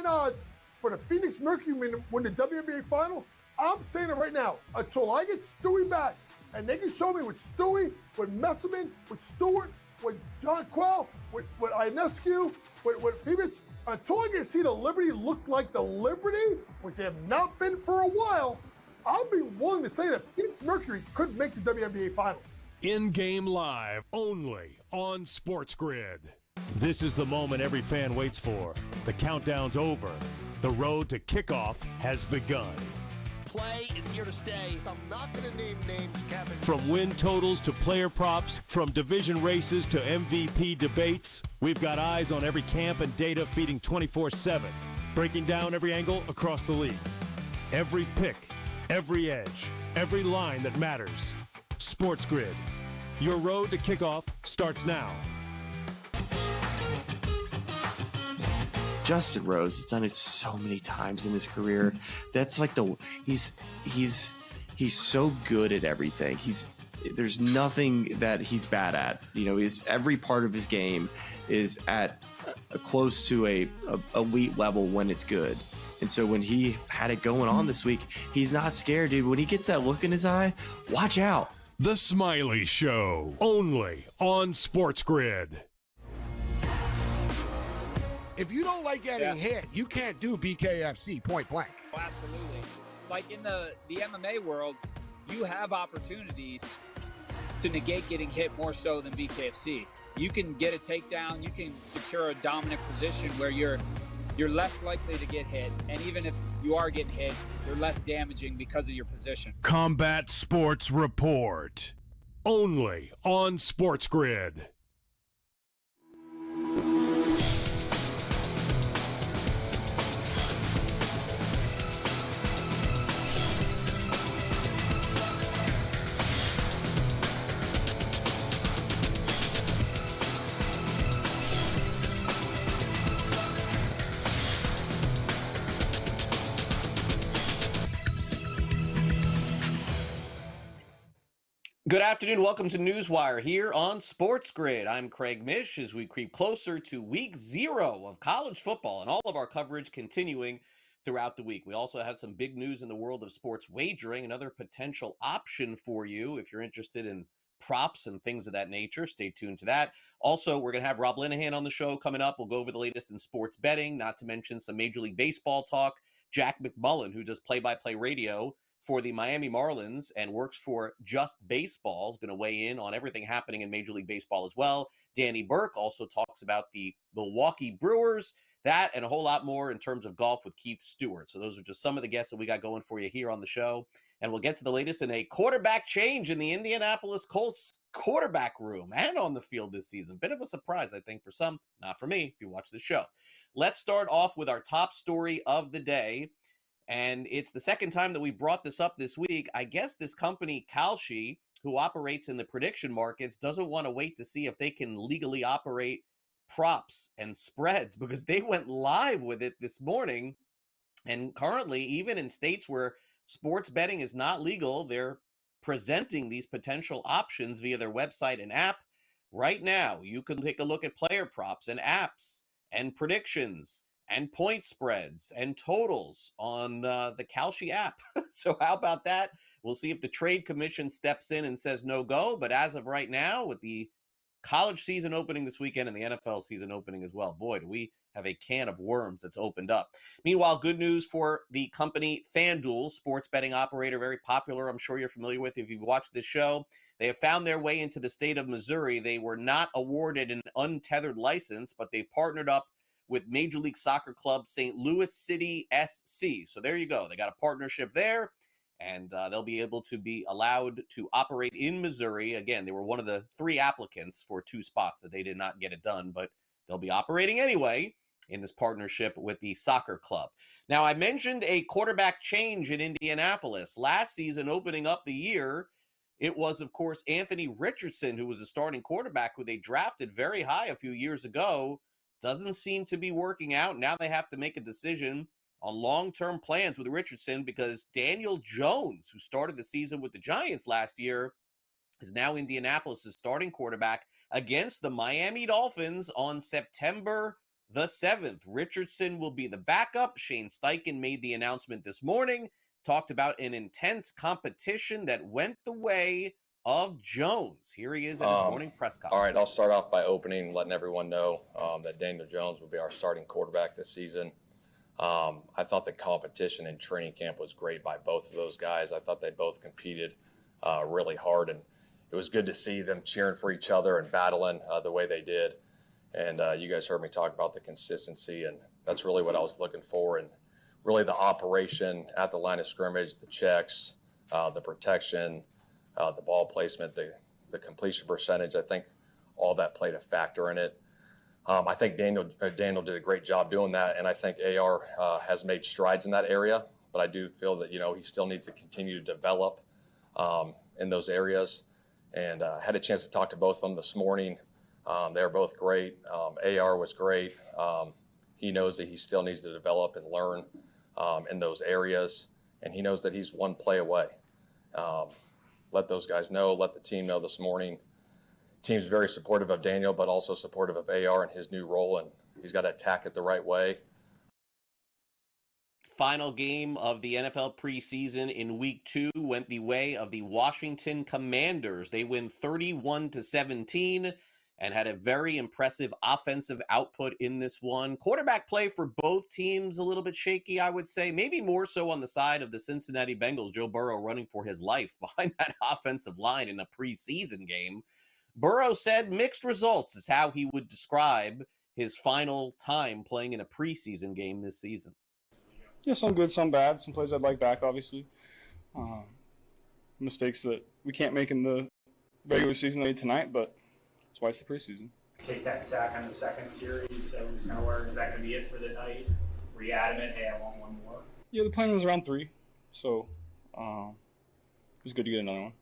9 odds for the Phoenix Mercury win the WNBA final. I'm saying it right now. Until I get Stewie back, and they can show me with Stewie, with Messerman, with Stewart, with John Quell, with Ionescu, with Phoenix, until I can see the Liberty look like the Liberty, which they have not been for a while, I'll be willing to say that Phoenix Mercury could make the WNBA finals. In-game live, only on SportsGrid. This is the moment every fan waits for. The countdown's over. The road to kickoff has begun. Play is here to stay. I'm not going to name names, Kevin. From win totals to player props, from division races to MVP debates, we've got eyes on every camp and data feeding 24/7, breaking down every angle across the league. Every pick, every edge, every line that matters. SportsGrid. Your road to kickoff starts now. Justin Rose has done it so many times in his career. That's like he's so good at everything. There's nothing that he's bad at. You know, every part of his game is at close to a elite level when it's good. And so when he had it going on this week, he's not scared, dude. When he gets that look in his eye, watch out. The Smiley Show, only on SportsGrid. If you don't like getting hit, you can't do BKFC point blank. Oh, absolutely. Like in the MMA world, you have opportunities to negate getting hit more so than BKFC. You can get a takedown, you can secure a dominant position where you're less likely to get hit, and even if you are getting hit, you're less damaging because of your position. Combat Sports Report, only on SportsGrid. Good afternoon. Welcome to NewsWire here on SportsGrid. I'm Craig Mish as we creep closer to week 0 of college football and all of our coverage continuing throughout the week. We also have some big news in the world of sports wagering, another potential option for you if you're interested in props and things of that nature. Stay tuned to that. Also, we're going to have Rob Linehan on the show coming up. We'll go over the latest in sports betting, not to mention some Major League Baseball talk. Jack McMullen, who does play-by-play radio for the Miami Marlins and works for Just Baseball, is going to weigh in on everything happening in Major League Baseball as well. Danny Burke also talks about the Milwaukee Brewers, that and a whole lot more in terms of golf with Keith Stewart. So those are just some of the guests that we got going for you here on the show. And we'll get to the latest in a quarterback change in the Indianapolis Colts quarterback room and on the field this season. Bit of a surprise, I think, for some, not for me, if you watch the show. Let's start off with our top story of the day. And it's the second time that we brought this up this week. I guess this company, Kalshi, who operates in the prediction markets, doesn't want to wait to see if they can legally operate props and spreads because they went live with it this morning. And currently, even in states where sports betting is not legal, they're presenting these potential options via their website and app. Right now, you can take a look at player props and apps and predictions and point spreads and totals on the Kalshi app. So how about that? We'll see if the Trade Commission steps in and says no go. But as of right now, with the college season opening this weekend and the NFL season opening as well, boy, do we have a can of worms that's opened up. Meanwhile, good news for the company FanDuel, sports betting operator, very popular. I'm sure you're familiar with if you've watched this show. They have found their way into the state of Missouri. They were not awarded an untethered license, but they partnered up with Major League Soccer Club St. Louis City SC. So there you go. They got a partnership there, and they'll be able to be allowed to operate in Missouri. Again, they were one of the 3 applicants for 2 spots that they did not get it done, but they'll be operating anyway in this partnership with the soccer club. Now, I mentioned a quarterback change in Indianapolis. Last season, opening up the year, it was, of course, Anthony Richardson, who was a starting quarterback who they drafted very high a few years ago. Doesn't seem to be working out. Now they have to make a decision on long-term plans with Richardson because Daniel Jones, who started the season with the Giants last year, is now Indianapolis' starting quarterback against the Miami Dolphins on September the 7th. Richardson will be the backup. Shane Steichen made the announcement this morning, talked about an intense competition that went the way of Jones. Here he is at his morning press conference. All right, I'll start off by letting everyone know that Daniel Jones will be our starting quarterback this season. I thought the competition in training camp was great by both of those guys. I thought they both competed really hard, and it was good to see them cheering for each other and battling the way they did. And you guys heard me talk about the consistency, and that's really what I was looking for. And really the operation at the line of scrimmage, the checks, the protection, the ball placement, the completion percentage, I think all that played a factor in it. I think Daniel did a great job doing that, and I think AR has made strides in that area. But I do feel that, he still needs to continue to develop in those areas. And had a chance to talk to both of them this morning. They were both great. AR was great. He knows that he still needs to develop and learn in those areas, and he knows that he's one play away. Let those guys know, let the team know this morning. Team's very supportive of Daniel, but also supportive of AR and his new role, and he's got to attack it the right way. Final game of the NFL preseason in week 2 went the way of the Washington Commanders. They win 31-17 and had a very impressive offensive output in this one. Quarterback play for both teams a little bit shaky, I would say. Maybe more so on the side of the Cincinnati Bengals. Joe Burrow running for his life behind that offensive line in a preseason game. Burrow said mixed results is how he would describe his final time playing in a preseason game this season. Yeah, some good, some bad. Some plays I'd like back, obviously. Mistakes that we can't make in the regular season made tonight, but that's why it's the preseason. Take that sack on the second series. Everyone's kind of worried, is that going to be it for the night? Were you adamant, hey, I want one more? Yeah, the plan was around 3, so it was good to get another one.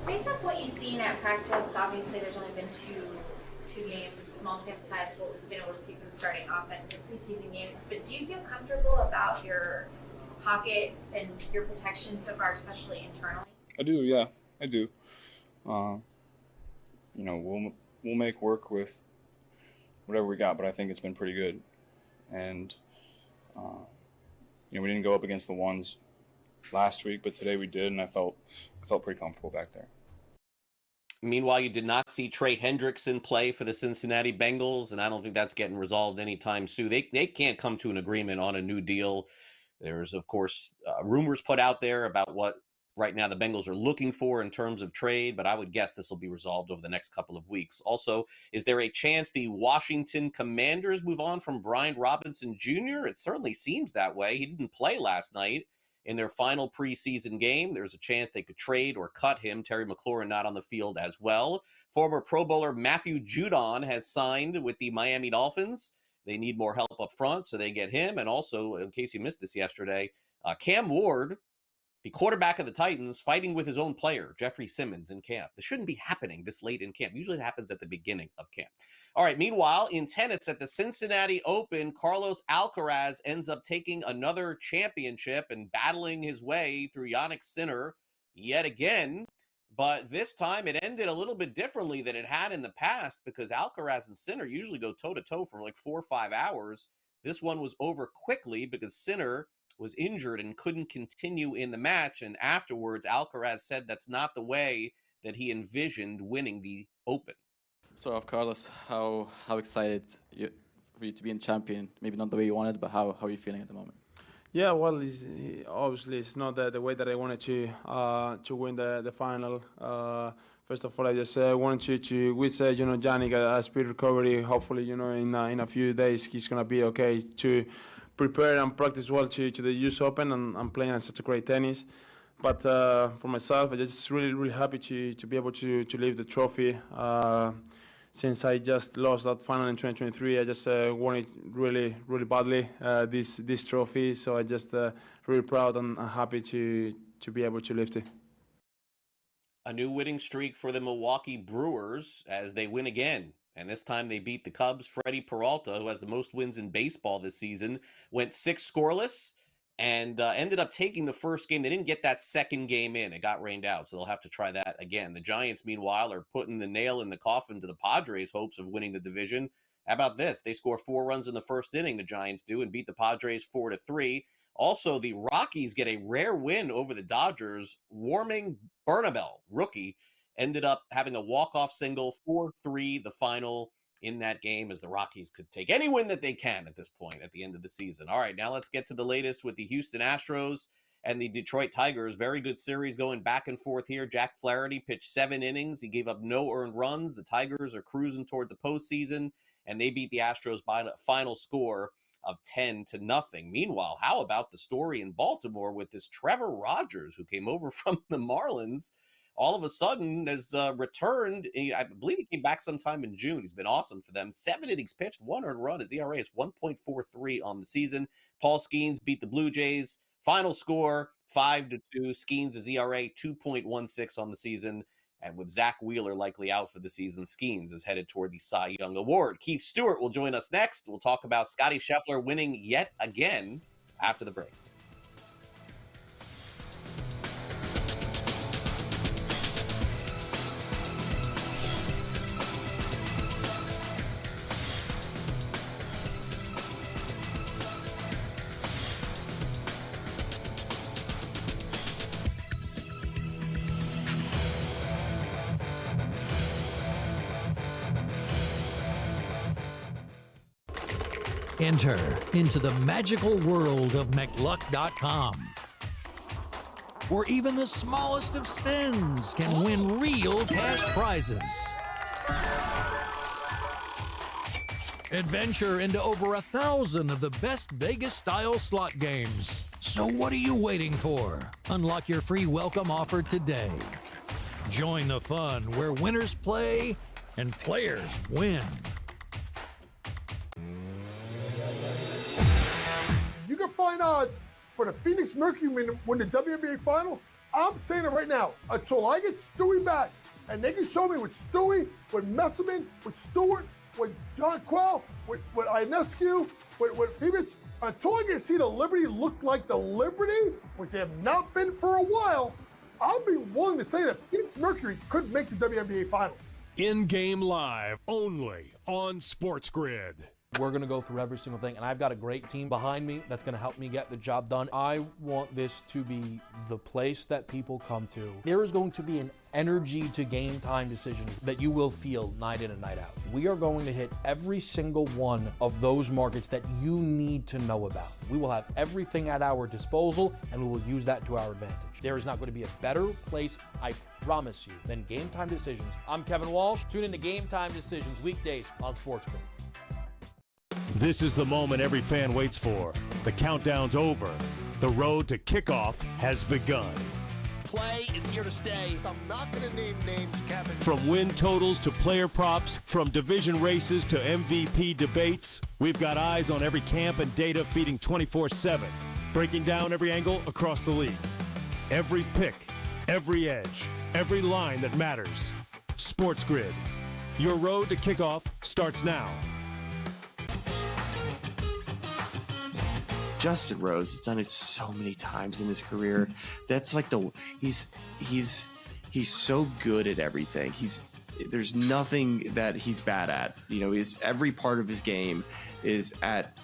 Based off what you've seen at practice, obviously there's only been two games, small sample size, what we've been able to see from the starting offense in preseason games. But do you feel comfortable about your pocket and your protection so far, especially internally? I do, yeah, I do. We'll make work with whatever we got, but I think it's been pretty good. And we didn't go up against the ones last week, but today we did, and I felt pretty comfortable back there. Meanwhile, you did not see Trey Hendrickson play for the Cincinnati Bengals, and I don't think that's getting resolved anytime soon. They can't come to an agreement on a new deal. There's, of course, rumors put out there about what right now the Bengals are looking for in terms of trade, but I would guess this will be resolved over the next couple of weeks. Also, is there a chance the Washington Commanders move on from Brian Robinson Jr.? It certainly seems that way. He didn't play last night in their final preseason game. There's a chance they could trade or cut him. Terry McLaurin not on the field as well. Former Pro Bowler Matthew Judon has signed with the Miami Dolphins. They need more help up front, so they get him. And also, in case you missed this yesterday, Cam Ward, the quarterback of the Titans, fighting with his own player, Jeffrey Simmons, in camp. This shouldn't be happening this late in camp. Usually it happens at the beginning of camp. All right, meanwhile, in tennis at the Cincinnati Open, Carlos Alcaraz ends up taking another championship and battling his way through Jannik Sinner yet again. But this time it ended a little bit differently than it had in the past because Alcaraz and Sinner usually go toe-to-toe for like 4 or 5 hours. This one was over quickly because Sinner was injured and couldn't continue in the match. And afterwards, Alcaraz said that's not the way that he envisioned winning the Open. So, Carlos, how excited for you to be in champion? Maybe not the way you wanted, but how are you feeling at the moment? Yeah, well, obviously it's not the way that I wanted to win the final. First of all, I just wanted to wish Jannik a speed recovery. Hopefully, in a few days he's gonna be okay to prepare and practice well to the US Open and playing such a great tennis. But for myself, I'm just really happy to be able to leave the trophy. Since I just lost that final in 2023, I just wanted really badly this trophy. So I just really proud and happy to be able to lift it. A new winning streak for the Milwaukee Brewers as they win again. And this time they beat the Cubs. Freddie Peralta, who has the most wins in baseball this season, went 6 scoreless and ended up taking the first game. They didn't get that second game in. It got rained out, so they'll have to try that again. The Giants, meanwhile, are putting the nail in the coffin to the Padres' hopes of winning the division How about this? They score 4 runs in the first inning, the Giants do, and beat the Padres 4-3. Also, the Rockies get a rare win over the Dodgers. Warming Bernabel, rookie, ended up having a walk-off single, 4-3 the final in that game, as the Rockies could take any win that they can at this point at the end of the season. All right, now let's get to the latest with the Houston Astros and the Detroit Tigers. Very good series going back and forth here. Jack Flaherty pitched 7 innings. He gave up no earned runs. The Tigers are cruising toward the postseason, and they beat the Astros by a final score of 10-0. Meanwhile, how about the story in Baltimore with this Trevor Rogers, who came over from the Marlins, all of a sudden has returned. I believe he came back sometime in June. He's been awesome for them. 7 innings pitched, 1 earned run. His ERA is 1.43 on the season. Paul Skeens beat the Blue Jays. Final score, 5-2. Skeens' ERA, 2.16 on the season. And with Zach Wheeler likely out for the season, Skeens is headed toward the Cy Young Award. Keith Stewart will join us next. We'll talk about Scotty Scheffler winning yet again after the break. Enter into the magical world of McLuck.com, where even the smallest of spins can win real cash prizes. Adventure into over 1,000 of the best Vegas-style slot games. So what are you waiting for? Unlock your free welcome offer today. Join the fun where winners play and players win. You can find odds for the Phoenix Mercury win the WNBA final. I'm saying it right now. Until I get Stewie back, and they can show me with Stewie, with Messerman, with Stewart, with John Quell, with Ionescu, with Phoenix, until I can see the Liberty look like the Liberty, which they have not been for a while, I'll be willing to say that Phoenix Mercury could make the WNBA finals. In-game live, only on SportsGrid. We're going to go through every single thing, and I've got a great team behind me that's going to help me get the job done. I want this to be the place that people come to. There is going to be an energy to game time decisions that you will feel night in and night out. We are going to hit every single one of those markets that you need to know about. We will have everything at our disposal, and we will use that to our advantage. There is not going to be a better place, I promise you, than Game Time Decisions. I'm Kevin Walsh. Tune in to Game Time Decisions weekdays on SportsGrid. This is the moment every fan waits for. The countdown's over. The road to kickoff has begun. Play is here to stay. I'm not going to name names, Kevin. From win totals to player props, from division races to MVP debates, we've got eyes on every camp and data feeding 24/7, breaking down every angle across the league. Every pick, every edge, every line that matters. SportsGrid. Your road to kickoff starts now. Justin Rose has done it so many times in his career. That's like he's so good at everything. There's nothing that he's bad at. You know, every part of his game is at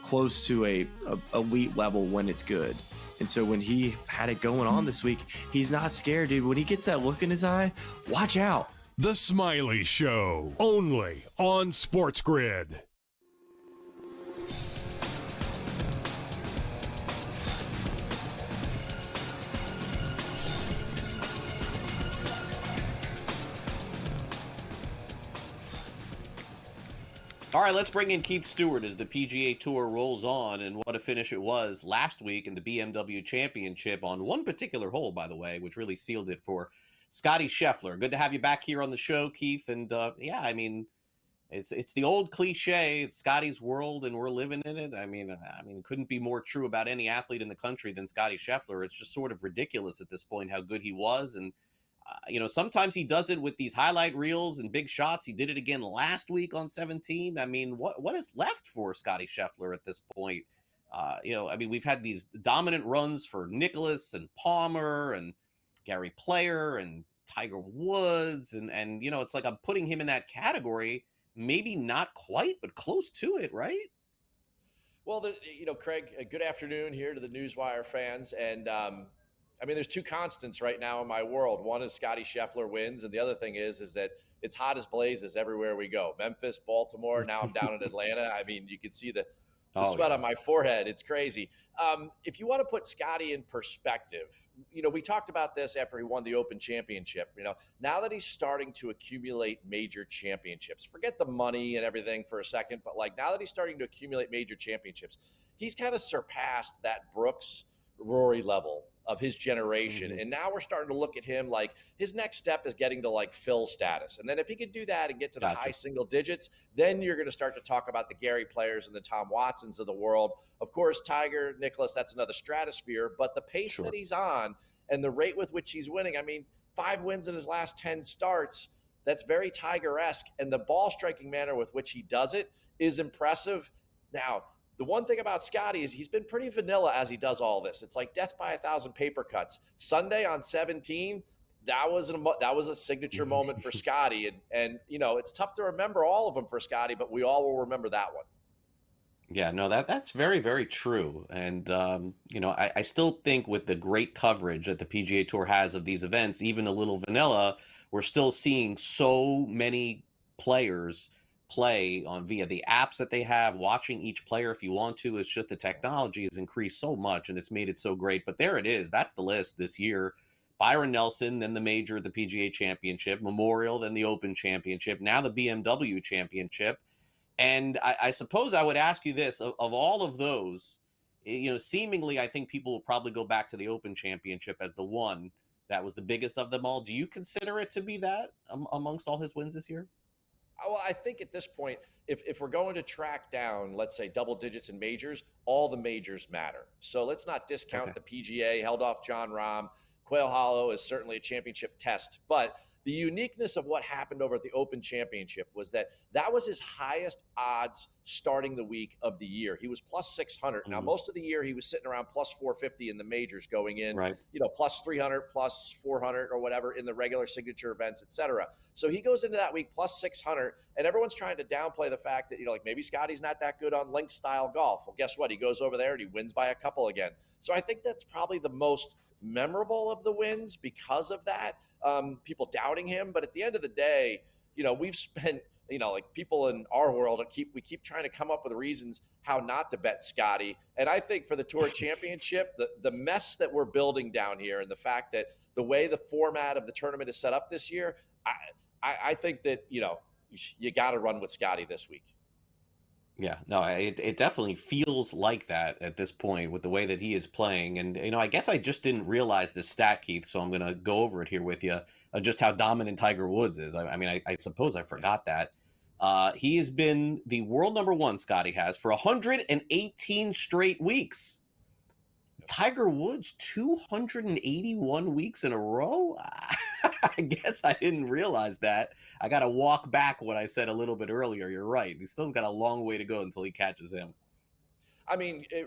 close to a elite level when it's good. And so when he had it going on this week, he's not scared, dude. When he gets that look in his eye, watch out. The Smiley Show, only on SportsGrid. All right, let's bring in Keith Stewart as the PGA Tour rolls on, and what a finish it was last week in the BMW Championship on one particular hole, by the way, which really sealed it for Scotty Scheffler. Good to have you back here on the show, Keith. And yeah, I mean, it's the old cliche. It's Scotty's world, and we're living in it. I mean, it couldn't be more true about any athlete in the country than Scotty Scheffler. It's just sort of ridiculous at this point how good he was, and you know, sometimes he does it with these highlight reels and big shots. He did it again last week on 17. I mean, what is left for Scotty Scheffler at this point? You know, I mean, we've had these dominant runs for Nicklaus and Palmer and Gary Player and Tiger Woods. And you know, it's like I'm putting him in that category. maybe not quite, but close to it, right? Well, Craig, good afternoon here to the NewsWire fans. And there's two constants right now in my world. One is Scotty Scheffler wins, and the other thing is that it's hot as blazes everywhere we go. Memphis, Baltimore, now I'm down in Atlanta. I mean, you can see the sweat on my forehead. It's crazy. If you want to put Scotty in perspective, we talked about this after he won the Open Championship. Now that he's starting to accumulate major championships, forget the money and everything for a second, but now that he's starting to accumulate major championships, he's kind of surpassed that Brooks, Rory level of his generation. Mm-hmm. And now we're starting to look at him like his next step is getting to Phil status. And then if he could do that and get to the high single digits, then you're going to start to talk about the Gary players and the Tom Watsons of the world. Of course, Tiger, Nicklaus, that's another stratosphere, but the pace that he's on and the rate with which he's winning, 5 wins in his last 10 starts, that's very Tiger-esque. And the ball striking manner with which he does it is impressive. Now, the one thing about Scotty is he's been pretty vanilla as he does all this. It's like death by 1,000 paper cuts. Sunday on 17, that was a signature moment for Scotty. And it's tough to remember all of them for Scotty, but we all will remember that one. Yeah, no, that's very, very true. And, I still think with the great coverage that the PGA Tour has of these events, even a little vanilla, we're still seeing so many players play on via the apps that they have, watching each player if you want to. It's just the technology has increased so much and it's made it so great. But there it is. That's the list this year. Byron Nelson, then the major, the PGA Championship, Memorial, then the Open Championship, now the BMW Championship. And I suppose I would ask you this, of all of those, seemingly I think people will probably go back to the Open Championship as the one that was the biggest of them all. Do you consider it to be that amongst all his wins this year? Well, I think at this point, if we're going to track down, let's say, double digits in majors, all the majors matter. So let's not discount the PGA, held off John Rahm. Quail Hollow is certainly a championship test. But the uniqueness of what happened over at the Open Championship was that was his highest odds starting the week of the year. He was plus 600. Now, most of the year he was sitting around plus 450 in the majors going in, plus 300, plus 400 or whatever in the regular signature events, et cetera. So he goes into that week plus 600, and everyone's trying to downplay the fact that, maybe Scotty's not that good on links style golf. Well, guess what? He goes over there and he wins by a couple again. So I think that's probably the most memorable of the wins because of that. People doubting him, but at the end of the day, we've spent, people in our world we keep trying to come up with reasons how not to bet Scotty. And I think for the Tour Championship, the mess that we're building down here and the fact that the way the format of the tournament is set up this year, I think that, you got to run with Scotty this week. Yeah, no, it definitely feels like that at this point with the way that he is playing. And, I guess I just didn't realize this stat, Keith, so I'm going to go over it here with you, just how dominant Tiger Woods is. I suppose I forgot that. He has been the world number one, Scotty has, for 118 straight weeks. Tiger Woods, 281 weeks in a row? I guess I didn't realize that. I got to walk back what I said a little bit earlier. You're right. He's still got a long way to go until he catches him.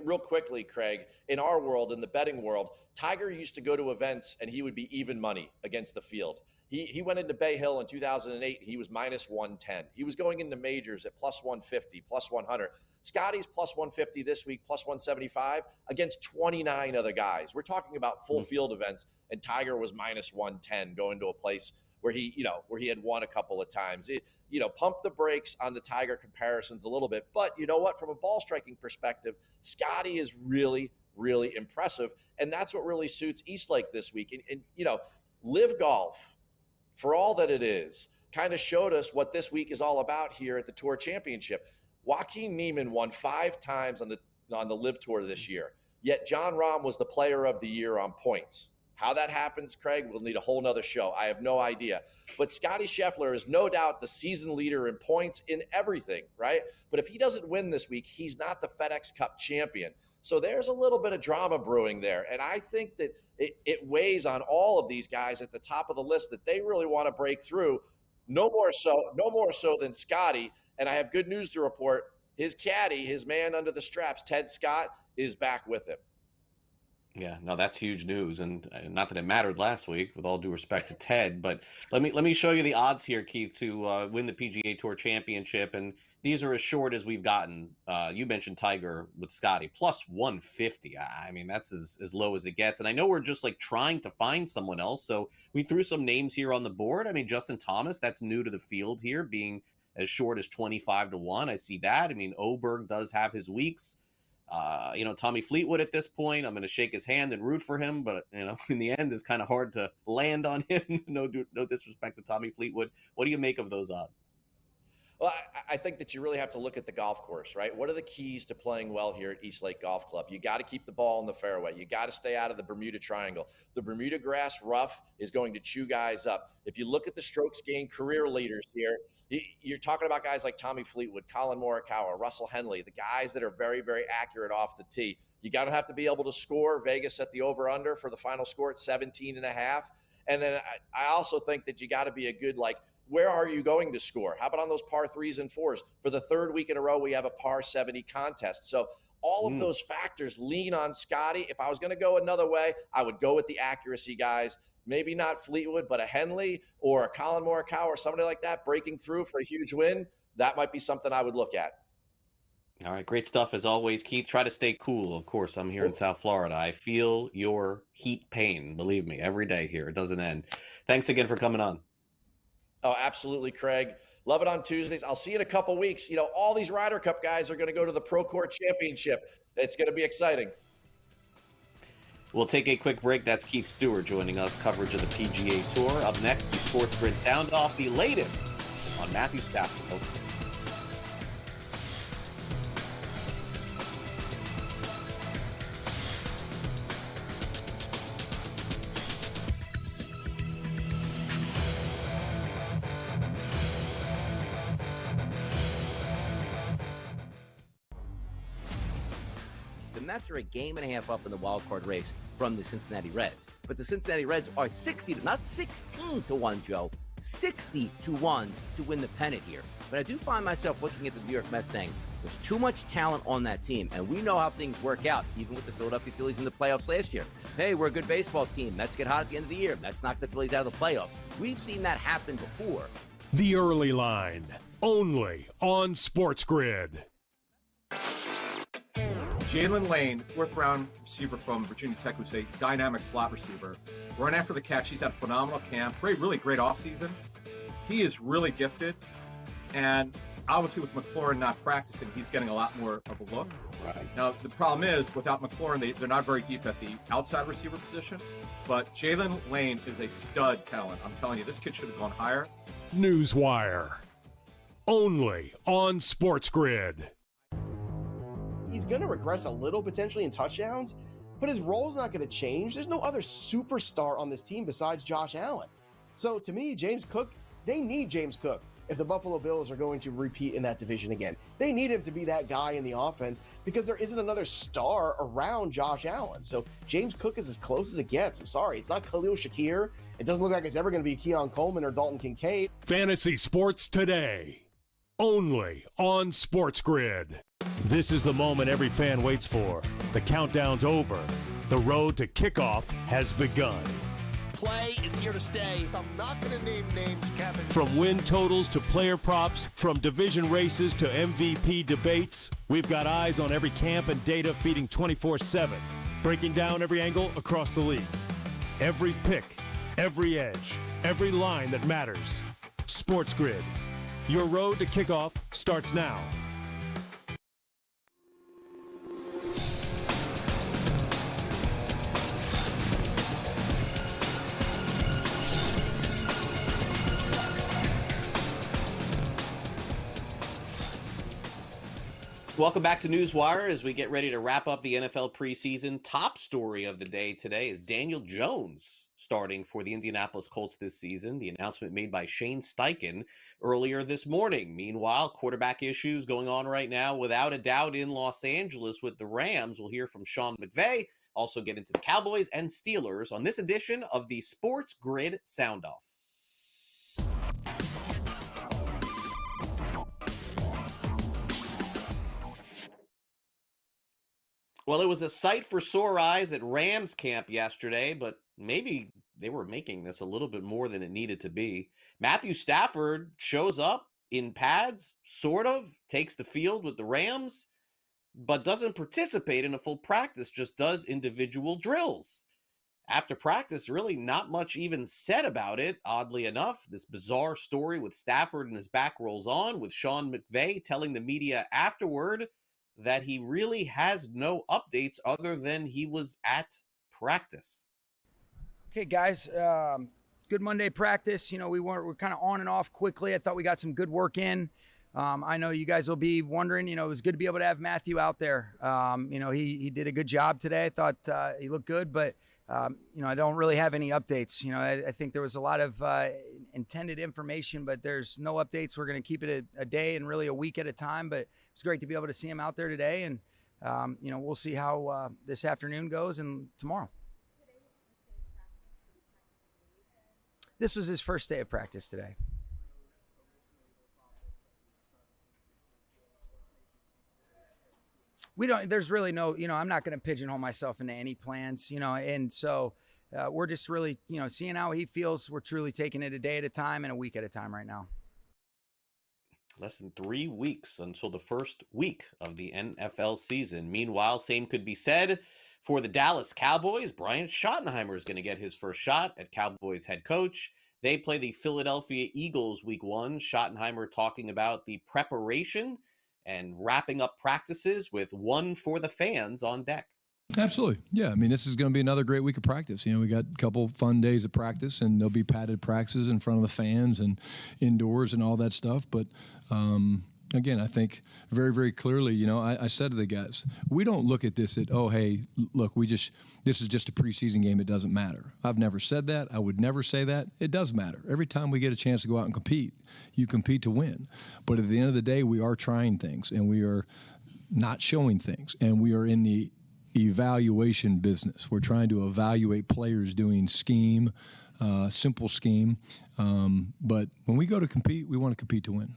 Real quickly, Craig, in our world, in the betting world, Tiger used to go to events and he would be even money against the field. He went into Bay Hill in 2008. He was minus 110. He was going into majors at plus 150, plus 100. Scotty's plus 150 this week, plus 175 against 29 other guys. We're talking about full field events, and Tiger was minus 110 going to a place where he had won a couple of times. Pump the brakes on the Tiger comparisons a little bit. But you know what? From a ball striking perspective, Scotty is really, really impressive. And that's what really suits Eastlake this week. And Live Golf, for all that it is, kind of showed us what this week is all about here at the Tour Championship. Joaquin Niemann won 5 times on the Live Tour this year. Yet John Rahm was the player of the year on points. How that happens, Craig, we'll need a whole nother show. I have no idea. But Scotty Scheffler is no doubt the season leader in points in everything, right? But if he doesn't win this week, he's not the FedEx Cup champion. So there's a little bit of drama brewing there. And I think that it weighs on all of these guys at the top of the list that they really want to break through. No more so than Scotty. And I have good news to report. His caddy, his man under the straps, Ted Scott, is back with him. Yeah, no, that's huge news, and not that it mattered last week. With all due respect to Ted, but let me show you the odds here, Keith, to win the PGA Tour Championship, and these are as short as we've gotten. You mentioned Tiger with Scotty plus 150. I mean, that's as low as it gets, and I know we're just like trying to find someone else, so we threw some names here on the board. I mean, Justin Thomas, that's new to the field here, being as short as 25-1. I see that. I mean, Oberg does have his weeks. Tommy Fleetwood at this point, I'm going to shake his hand and root for him, but in the end, it's kind of hard to land on him. No disrespect to Tommy Fleetwood. What do you make of those odds? Well, I think that you really have to look at the golf course, right? What are the keys to playing well here at East Lake Golf Club? You got to keep the ball in the fairway. You got to stay out of the Bermuda Triangle. The Bermuda grass rough is going to chew guys up. If you look at the strokes gained career leaders here, you're talking about guys like Tommy Fleetwood, Colin Morikawa, Russell Henley, the guys that are very, very accurate off the tee. You got to have to be able to score. Vegas set the over-under for the final score at 17.5. And then I also think that you got to be a good, where are you going to score? How about on those par 3s and 4s? For the third week in a row, we have a par 70 contest. So all of those factors lean on Scotty. If I was going to go another way, I would go with the accuracy guys. Maybe not Fleetwood, but a Henley or a Colin Morikawa or somebody like that breaking through for a huge win. That might be something I would look at. All right, great stuff as always, Keith. Try to stay cool. Of course, I'm here in South Florida. I feel your heat pain, believe me, every day here. It doesn't end. Thanks again for coming on. Oh, absolutely, Craig. Love it on Tuesdays. I'll see you in a couple weeks. All these Ryder Cup guys are going to go to the Pro Court Championship. It's going to be exciting. We'll take a quick break. That's Keith Stewart joining us. Coverage of the PGA Tour. Up next, the SportsGrid Sound Off, the latest on Matthew Stafford. The Mets are a game and a half up in the wild card race from the Cincinnati Reds. But the Cincinnati Reds are 16-1, Joe, 60-1 to win the pennant here. But I do find myself looking at the New York Mets saying there's too much talent on that team. And we know how things work out, even with the Philadelphia Phillies in the playoffs last year. Hey, we're a good baseball team. Mets get hot at the end of the year. Mets knock the Phillies out of the playoffs. We've seen that happen before. The Early Line, only on SportsGrid. Jalen Lane, fourth-round receiver from Virginia Tech, who's a dynamic slot receiver. Run after the catch. He's had a phenomenal camp. Really great offseason. He is really gifted. And obviously with McLaurin not practicing, he's getting a lot more of a look. Right. Now, the problem is, without McLaurin, they're not very deep at the outside receiver position. But Jalen Lane is a stud talent. I'm telling you, this kid should have gone higher. NewsWire, only on SportsGrid. He's going to regress a little potentially in touchdowns, but his role's not going to change. There's no other superstar on this team besides Josh Allen. So to me, James Cook, they need James Cook if the Buffalo Bills are going to repeat in that division again. They need him to be that guy in the offense because there isn't another star around Josh Allen. So James Cook is as close as it gets. I'm sorry, it's not Khalil Shakir. It doesn't look like it's ever going to be Keon Coleman or Dalton Kincaid. Fantasy Sports Today, only on SportsGrid. This is the moment every fan waits for. The countdown's over. The road to kickoff has begun. Play is here to stay. I'm not going to name names, Kevin. From win totals to player props, from division races to MVP debates, we've got eyes on every camp and data feeding 24/7, breaking down every angle across the league. Every pick, every edge, every line that matters. SportsGrid. Your road to kickoff starts now. Welcome back to NewsWire as we get ready to wrap up the NFL preseason. Top story of the day today is Daniel Jones starting for the Indianapolis Colts this season. The announcement made by Shane Steichen earlier this morning. Meanwhile, quarterback issues going on right now, without a doubt, in Los Angeles with the Rams. We'll hear from Sean McVay, also get into the Cowboys and Steelers on this edition of the SportsGrid Sound Off. Well, it was a sight for sore eyes at Rams camp yesterday, but maybe they were making this a little bit more than it needed to be. Matthew Stafford shows up in pads, sort of, takes the field with the Rams, but doesn't participate in a full practice, just does individual drills. After practice, really not much even said about it, oddly enough. This bizarre story with Stafford and his back rolls on, with Sean McVay telling the media afterward that he really has no updates other than he was at practice. Okay, guys, good Monday practice. You know, we're kind of on and off quickly. I thought we got some good work in. I know you guys will be wondering, you know, it was good to be able to have Matthew out there. You know, he did a good job today. I thought he looked good, but, you know, I don't really have any updates. You know, I think there was a lot of intended information, but there's no updates. We're going to keep it a day and really a week at a time, but it's great to be able to see him out there today. And, you know, we'll see how this afternoon goes and tomorrow. This was his first day of practice today. There's really no, you know, I'm not going to pigeonhole myself into any plans, you know, and so we're just really, you know, seeing how he feels. We're truly taking it a day at a time and a week at a time right now. Less than 3 weeks until the first week of the NFL season. Meanwhile, same could be said for the Dallas Cowboys. Brian Schottenheimer is going to get his first shot at Cowboys head coach. They play the Philadelphia Eagles week 1. Schottenheimer talking about the preparation and wrapping up practices with one for the fans on deck. Absolutely. Yeah. I mean, this is going to be another great week of practice. You know, we got a couple fun days of practice, and there'll be padded practices in front of the fans and indoors and all that stuff. But, again, I think very, very clearly, you know, I said to the guys, we don't look at this at, oh, hey, look, this is just a preseason game. It doesn't matter. I've never said that. I would never say that. It does matter. Every time we get a chance to go out and compete, you compete to win. But at the end of the day, we are trying things, and we are not showing things, and we are in the evaluation business. We're trying to evaluate players doing scheme, simple scheme. But when we go to compete, we want to compete to win.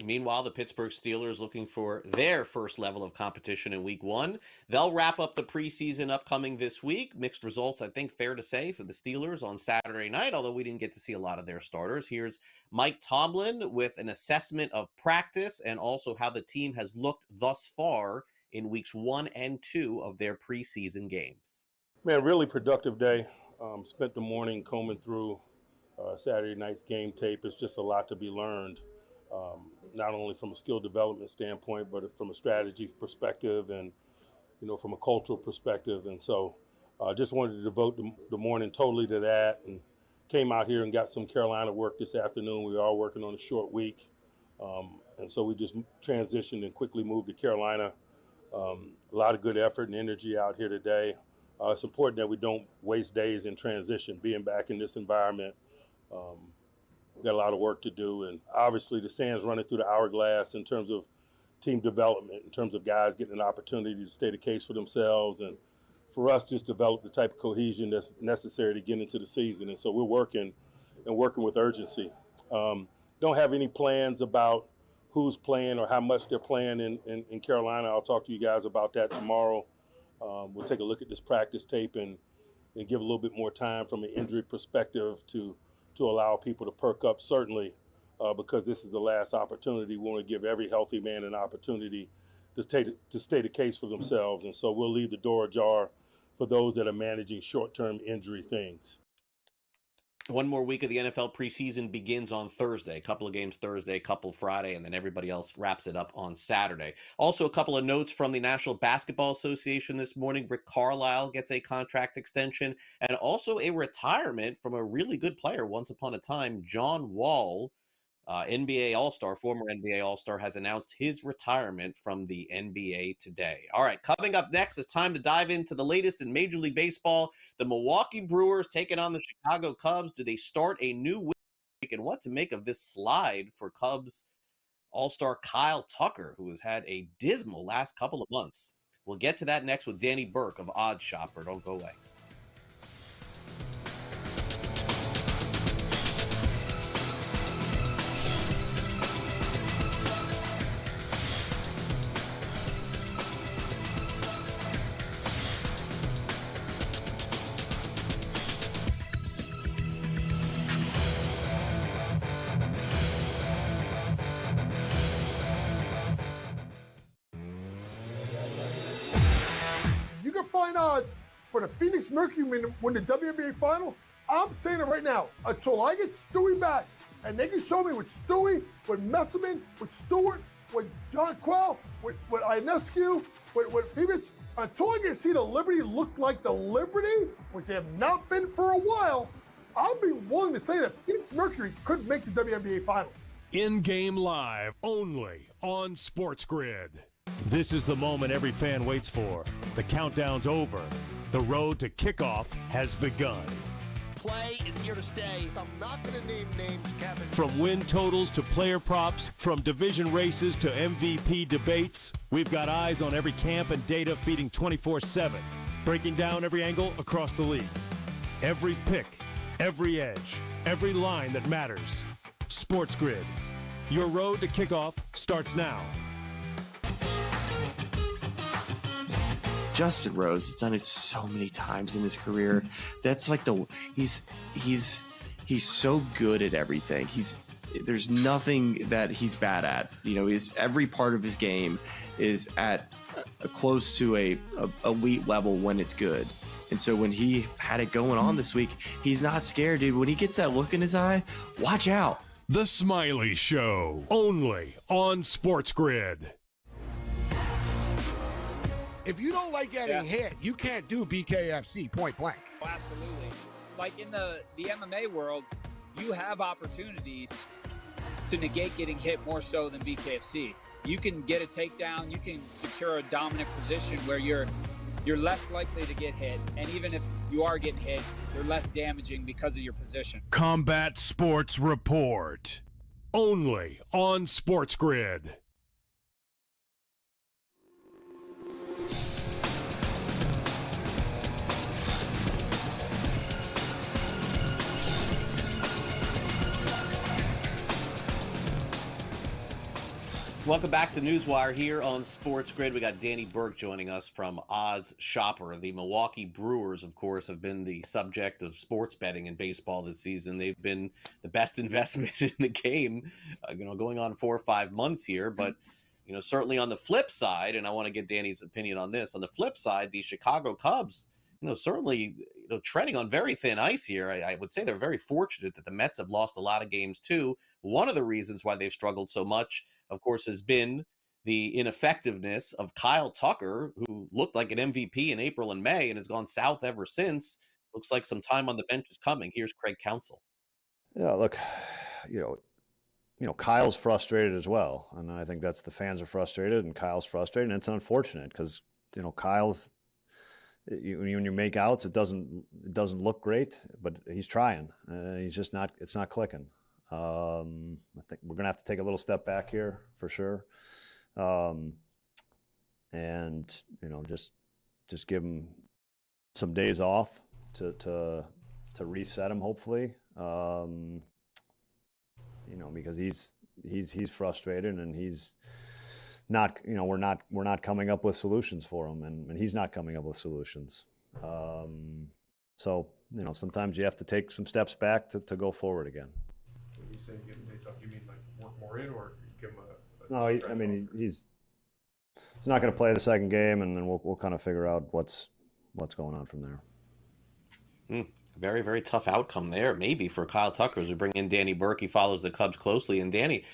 Meanwhile, the Pittsburgh Steelers looking for their first level of competition in week 1. They'll wrap up the preseason upcoming this week. Mixed results, I think, fair to say, for the Steelers on Saturday night, although we didn't get to see a lot of their starters. Here's Mike Tomlin with an assessment of practice and also how the team has looked thus far in weeks 1 and 2 of their preseason games. Man, really productive day. Spent the morning combing through Saturday night's game tape. It's just a lot to be learned. Not only from a skill development standpoint, but from a strategy perspective and, you know, from a cultural perspective. And so I just wanted to devote the morning totally to that, and came out here and got some Carolina work this afternoon. We are working on a short week. And so we just transitioned and quickly moved to Carolina. A lot of good effort and energy out here today. It's important that we don't waste days in transition, being back in this environment. We've got a lot of work to do, and obviously the sand's running through the hourglass in terms of team development, in terms of guys getting an opportunity to state a case for themselves, and for us just develop the type of cohesion that's necessary to get into the season. And so we're working with urgency. Don't have any plans about who's playing or how much they're playing in Carolina. I'll talk to you guys about that tomorrow. We'll take a look at this practice tape and give a little bit more time from an injury perspective to allow people to perk up, certainly, because this is the last opportunity. We want to give every healthy man an opportunity to state a case for themselves. And so we'll leave the door ajar for those that are managing short-term injury things. One more week of the NFL preseason begins on Thursday. A couple of games Thursday, a couple Friday, and then everybody else wraps it up on Saturday. Also, a couple of notes from the National Basketball Association this morning. Rick Carlisle gets a contract extension, and also a retirement from a really good player once upon a time. John Wall, NBA All-Star, former NBA All-Star, has announced his retirement from the NBA today. All right, coming up next, it's time to dive into the latest in Major League Baseball. The Milwaukee Brewers taking on the Chicago Cubs. Do they start a new week? And what to make of this slide for Cubs All-Star Kyle Tucker, who has had a dismal last couple of months? We'll get to that next with Danny Burke of Odds Shopper. Don't go away. terrifying odds for the Phoenix Mercury to win the WNBA final. I'm saying it right now. Until I get Stewie back, and they can show me with Stewie, with Messerman, with Stewart, with John Quell, with Ionescu, with Phoenix, until I can see the Liberty look like the Liberty, which they have not been for a while, I'll be willing to say that Phoenix Mercury could make the WNBA finals. In-game live only on SportsGrid. This is the moment every fan waits for. The countdown's over. The road to kickoff has begun. Play is here to stay. I'm not going to name names, Kevin. From win totals to player props, from division races to MVP debates, we've got eyes on every camp and data feeding 24/7, breaking down every angle across the league. Every pick, every edge, every line that matters. SportsGrid. Your road to kickoff starts now. Justin Rose has done it so many times in his career. That's like he's so good at everything. There's nothing that he's bad at. You know, every part of his game is at close to a elite level when it's good. And so when he had it going on this week, he's not scared, dude. When he gets that look in his eye, watch out. The Smiley Show, only on SportsGrid. If you don't like getting hit, you can't do BKFC point blank. Oh, absolutely. Like in the MMA world, you have opportunities to negate getting hit more so than BKFC. You can get a takedown, you can secure a dominant position where you're less likely to get hit, and even if you are getting hit, you're less damaging because of your position. Combat Sports Report, only on SportsGrid. Welcome back to NewsWire here on SportsGrid. We got Danny Burke joining us from Odds Shopper. The Milwaukee Brewers, of course, have been the subject of sports betting in baseball this season. They've been the best investment in the game, going on 4 or 5 months here. But, certainly on the flip side, and I want to get Danny's opinion on this, on the flip side, the Chicago Cubs, certainly treading on very thin ice here. I would say they're very fortunate that the Mets have lost a lot of games too. One of the reasons why they've struggled so much, of course, has been the ineffectiveness of Kyle Tucker, who looked like an MVP in April and May and has gone south ever since. Looks like some time on the bench is coming. Here's Craig Counsell. Yeah, look, Kyle's frustrated as well. And I think that's the fans are frustrated and Kyle's frustrated. And it's unfortunate because, Kyle's, when you make outs, it doesn't look great, but he's trying. He's just not, it's not clicking. I think we're going to have to take a little step back here for sure. And, just give him some days off to reset him, hopefully. Because he's frustrated and he's not, we're not coming up with solutions for him and he's not coming up with solutions. So, sometimes you have to take some steps back to go forward again. When you say give him days off, you mean like work more in or give him a No, he's not going to play the second game and then we'll kind of figure out what's going on from there. Very, very tough outcome there, maybe, for Kyle Tucker as we bring in Danny Burke. He follows the Cubs closely. And Danny,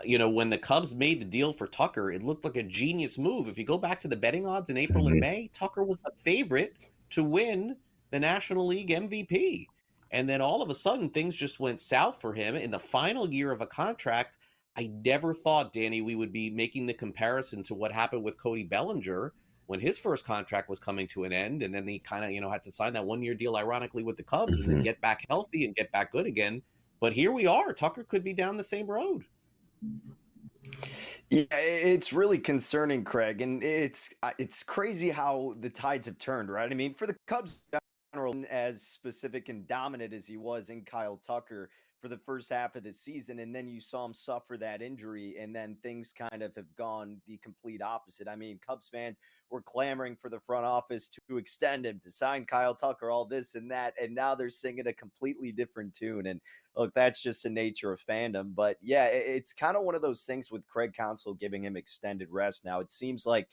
when the Cubs made the deal for Tucker, it looked like a genius move. If you go back to the betting odds in April and May, Tucker was the favorite to win the National League MVP. And then all of a sudden, things just went south for him. In the final year of a contract, I never thought, Danny, we would be making the comparison to what happened with Cody Bellinger when his first contract was coming to an end, and then he kind of, had to sign that one-year deal, ironically, with the Cubs, and then get back healthy and get back good again. But here we are. Tucker could be down the same road. Yeah, it's really concerning, Craig, and it's crazy how the tides have turned, right? I mean, for the Cubs, as specific and dominant as he was in Kyle Tucker for the first half of the season, and then you saw him suffer that injury, and then things kind of have gone the complete opposite. I mean, Cubs fans were clamoring for the front office to extend him, to sign Kyle Tucker, all this and that, and now they're singing a completely different tune. And look, that's just the nature of fandom. But yeah, it's kind of one of those things with Craig Counsell giving him extended rest now. It seems like,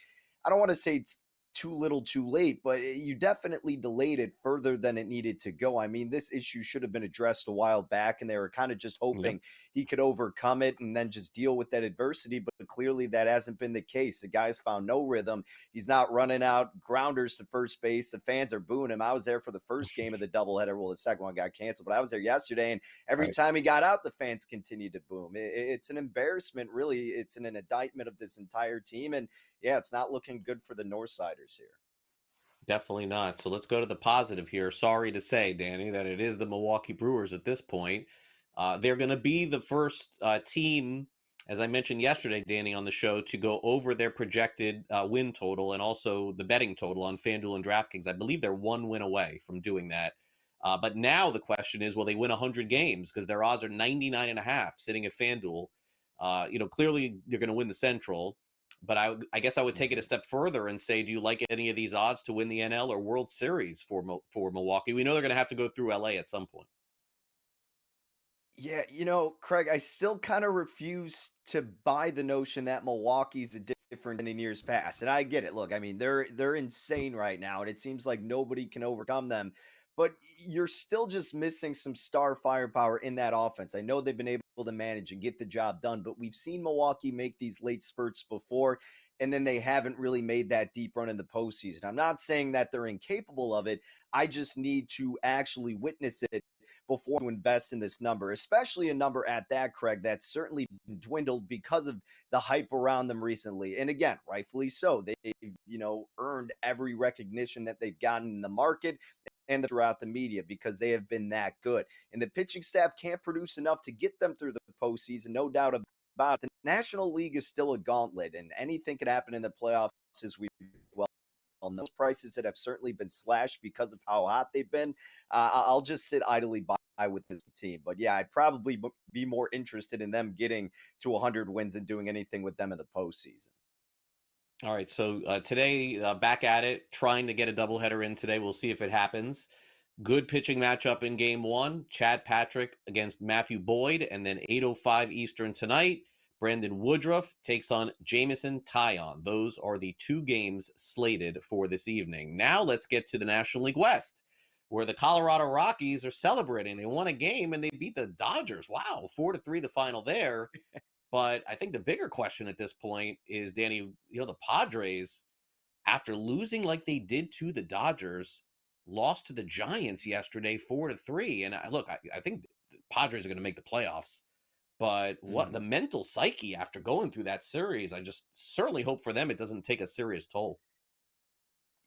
I don't want to say it's too little too late, but you definitely delayed it further than it needed to go. I mean, this issue should have been addressed a while back, and they were kind of just hoping he could overcome it and then just deal with that adversity. But clearly that hasn't been the case. The guy's found no rhythm. He's not running out grounders to first base. The fans are booing him. I was there for the first game of the doubleheader. Well, the second one got canceled, but I was there yesterday, and every time he got out, the fans continued to boom. It's an embarrassment, really. It's an indictment of this entire team, and yeah, it's not looking good for the Northsiders here. Definitely not. So let's go to the positive here. Sorry to say, Danny, that it is the Milwaukee Brewers at this point. They're going to be the first team, as I mentioned yesterday, Danny, on the show, to go over their projected win total and also the betting total on FanDuel and DraftKings. I believe they're 1 win away from doing that. But now the question is, will they win 100 games? Because their odds are 99.5 sitting at FanDuel. Clearly they're going to win the Central. But I guess I would take it a step further and say, do you like any of these odds to win the NL or World Series for Milwaukee? We know they're going to have to go through LA at some point. Yeah, Craig, I still kind of refuse to buy the notion that Milwaukee's different than in years past. And I get it. Look, I mean, they're insane right now, and it seems like nobody can overcome them. But you're still just missing some star firepower in that offense. I know they've been able to manage and get the job done, but we've seen Milwaukee make these late spurts before, and then they haven't really made that deep run in the postseason. I'm not saying that they're incapable of it. I just need to actually witness it before to invest in this number, especially a number at that, Craig, that's certainly dwindled because of the hype around them recently. And again, rightfully so. They've, earned every recognition that they've gotten in the market and throughout the media because they have been that good. And the pitching staff can't produce enough to get them through the postseason, no doubt about it. The National League is still a gauntlet, and anything could happen in the playoffs, as we well know. Those prices that have certainly been slashed because of how hot they've been, I'll just sit idly by with this team. But yeah, I'd probably be more interested in them getting to 100 wins and doing anything with them in the postseason. All right, so today, back at it, trying to get a doubleheader in today. We'll see if it happens. Good pitching matchup in game one. Chad Patrick against Matthew Boyd, and then 8:05 Eastern tonight. Brandon Woodruff takes on Jamison Taillon. Those are the two games slated for this evening. Now let's get to the National League West, where the Colorado Rockies are celebrating. They won a game and they beat the Dodgers. Wow, 4-3 the final there. But I think the bigger question at this point is, Danny, the Padres, after losing like they did to the Dodgers, lost to the Giants yesterday 4-3. And I think the Padres are going to make the playoffs. But what the mental psyche after going through that series, I just certainly hope for them it doesn't take a serious toll.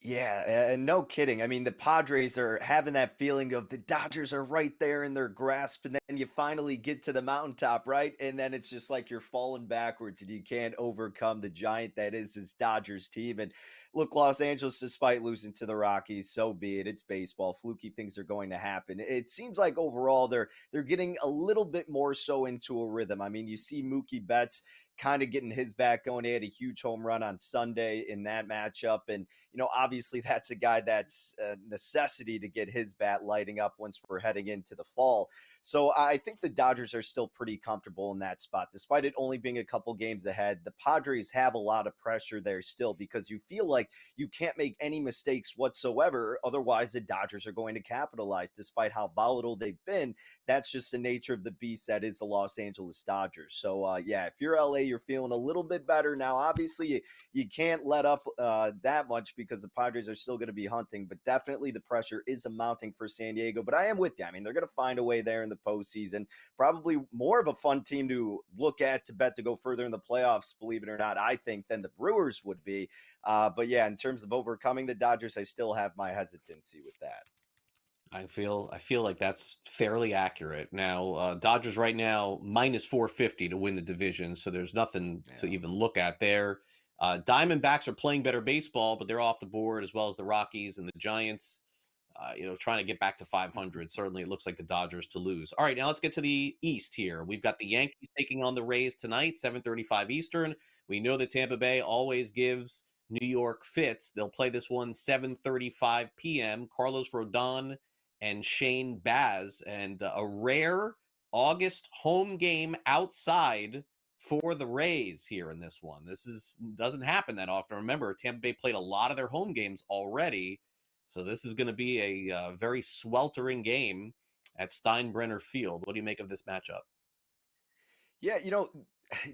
Yeah, and no kidding. I mean, the Padres are having that feeling of the Dodgers are right there in their grasp, and then you finally get to the mountaintop, right? And then it's just like you're falling backwards, and you can't overcome the giant that is this Dodgers team. And look, Los Angeles, despite losing to the Rockies, so be it. It's baseball. Fluky things are going to happen. It seems like overall they're getting a little bit more so into a rhythm. I mean, you see Mookie Betts kind of getting his back going. He had a huge home run on Sunday in that matchup. And, obviously that's a guy that's a necessity to get his bat lighting up once we're heading into the fall. So I think the Dodgers are still pretty comfortable in that spot. Despite it only being a couple games ahead, the Padres have a lot of pressure there still because you feel like you can't make any mistakes whatsoever. Otherwise, the Dodgers are going to capitalize despite how volatile they've been. That's just the nature of the beast that is the Los Angeles Dodgers. So, yeah, if you're LA, you're feeling a little bit better now. Obviously, you can't let up that much because the Padres are still going to be hunting, but definitely the pressure is mounting for San Diego. But I am with you. I mean, they're going to find a way there in the postseason. Probably more of a fun team to look at, to bet, to go further in the playoffs, believe it or not, I think, than the Brewers would be. But yeah, in terms of overcoming the Dodgers, I still have my hesitancy with that. I feel like that's fairly accurate. Now, Dodgers right now minus 450 to win the division, so there's nothing to even look at there. Diamondbacks are playing better baseball, but they're off the board, as well as the Rockies and the Giants. Trying to get back to 500. Certainly, it looks like the Dodgers to lose. All right, now let's get to the East here. We've got the Yankees taking on the Rays tonight, 7:35 Eastern. We know that Tampa Bay always gives New York fits. They'll play this one 7:35 p.m. Carlos Rodon and Shane Baz, and a rare August home game outside for the Rays here in this one. Doesn't happen that often. Remember, Tampa Bay played a lot of their home games already, so this is going to be a very sweltering game at Steinbrenner Field. What do you make of this matchup? Yeah,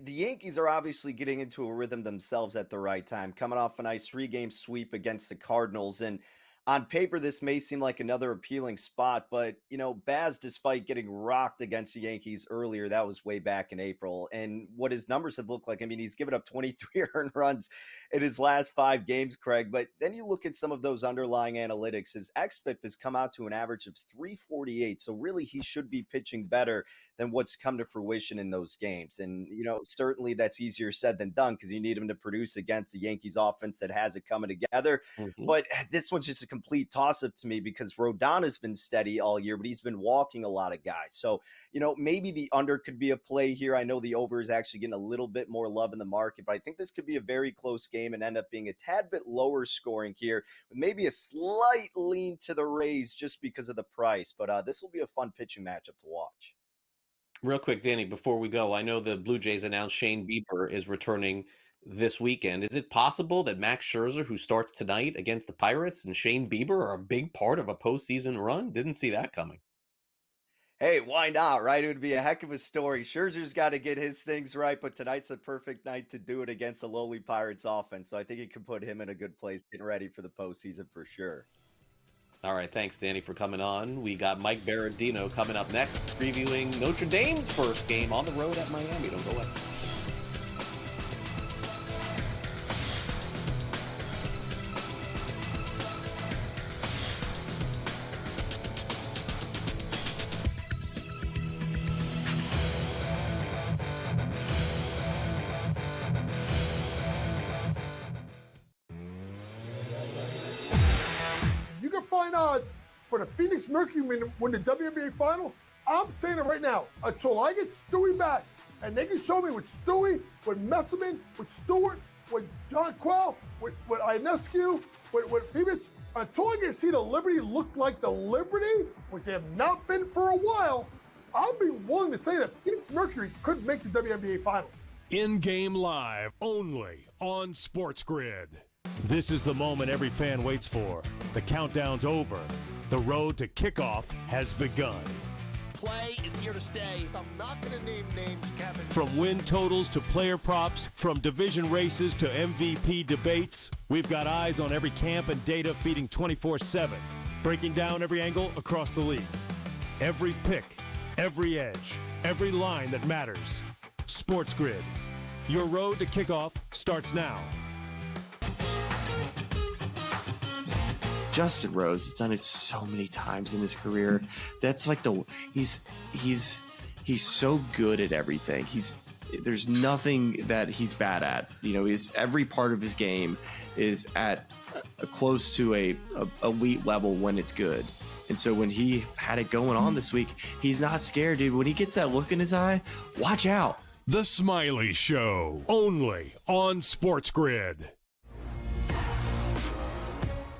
the Yankees are obviously getting into a rhythm themselves at the right time, coming off a nice 3-game sweep against the Cardinals. And on paper, this may seem like another appealing spot, but, Baz, despite getting rocked against the Yankees earlier, that was way back in April. And what his numbers have looked like, I mean, he's given up 23 earned runs in his last 5 games, Craig. But then you look at some of those underlying analytics. His xFIP has come out to an average of 348. So really, he should be pitching better than what's come to fruition in those games. And, certainly that's easier said than done because you need him to produce against the Yankees offense that has it coming together. Mm-hmm. But this one's just a complete toss-up to me because Rodon has been steady all year, but he's been walking a lot of guys. So, maybe the under could be a play here. I know the over is actually getting a little bit more love in the market, but I think this could be a very close game and end up being a tad bit lower scoring here with maybe a slight lean to the Rays just because of the price. But this will be a fun pitching matchup to watch. Real quick, Danny, before we go, I know the Blue Jays announced Shane Bieber is returning this weekend. Is it possible that Max Scherzer, who starts tonight against the Pirates, and Shane Bieber are a big part of a postseason run? Didn't see that coming. Hey, why not, right? It would be a heck of a story. Scherzer's got to get his things right, but tonight's a perfect night to do it against the lowly Pirates offense. So I think it can put him in a good place getting ready for the postseason for sure. All right, thanks, Danny, for coming on. We got Mike Berardino coming up next, previewing Notre Dame's first game on the road at Miami. Don't go away. Find odds for the Phoenix Mercury win the WNBA final. I'm saying it right now. Until I get Stewie back and they can show me with Stewie, with Messerman, with Stewart, with John Quell, with Ionescu, with Phoenix, until I get to see the Liberty look like the Liberty, which they have not been for a while, I'll be willing to say that Phoenix Mercury could make the WNBA finals. In-game live only on SportsGrid. This is the moment every fan waits for. The countdown's over. The road to kickoff has begun. Play is here to stay. I'm not going to name names, Kevin. From win totals to player props, from division races to MVP debates, we've got eyes on every camp and data feeding 24/7, breaking down every angle across the league. Every pick, every edge, every line that matters. SportsGrid. Your road to kickoff starts now. Justin Rose has done it so many times in his career. That's like he's so good at everything. There's nothing that he's bad at. Every part of his game is at close to a elite level when it's good. And so when he had it going on this week, he's not scared, dude. When he gets that look in his eye, watch out. The Smiley Show, only on SportsGrid.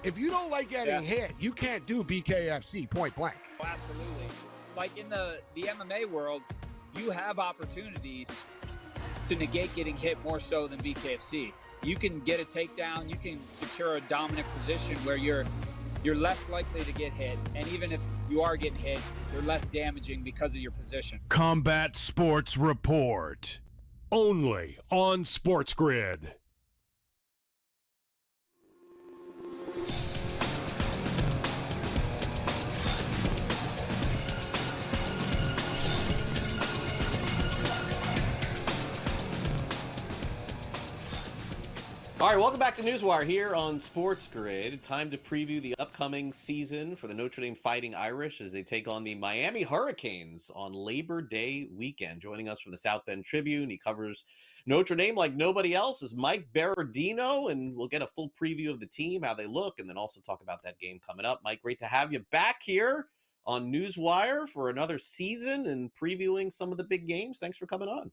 If you don't like getting hit, you can't do BKFC point blank. Oh, absolutely. Like in the MMA world, you have opportunities to negate getting hit more so than BKFC. You can get a takedown, you can secure a dominant position where you're less likely to get hit, and even if you are getting hit, you're less damaging because of your position. Combat Sports Report, only on SportsGrid. All right, welcome back to NewsWire here on SportsGrid. Time to preview the upcoming season for the Notre Dame Fighting Irish as they take on the Miami Hurricanes on Labor Day weekend. Joining us from the South Bend Tribune, he covers Notre Dame like nobody else, is Mike Berardino, and we'll get a full preview of the team, how they look, and then also talk about that game coming up. Mike, great to have you back here on NewsWire for another season and previewing some of the big games. Thanks for coming on.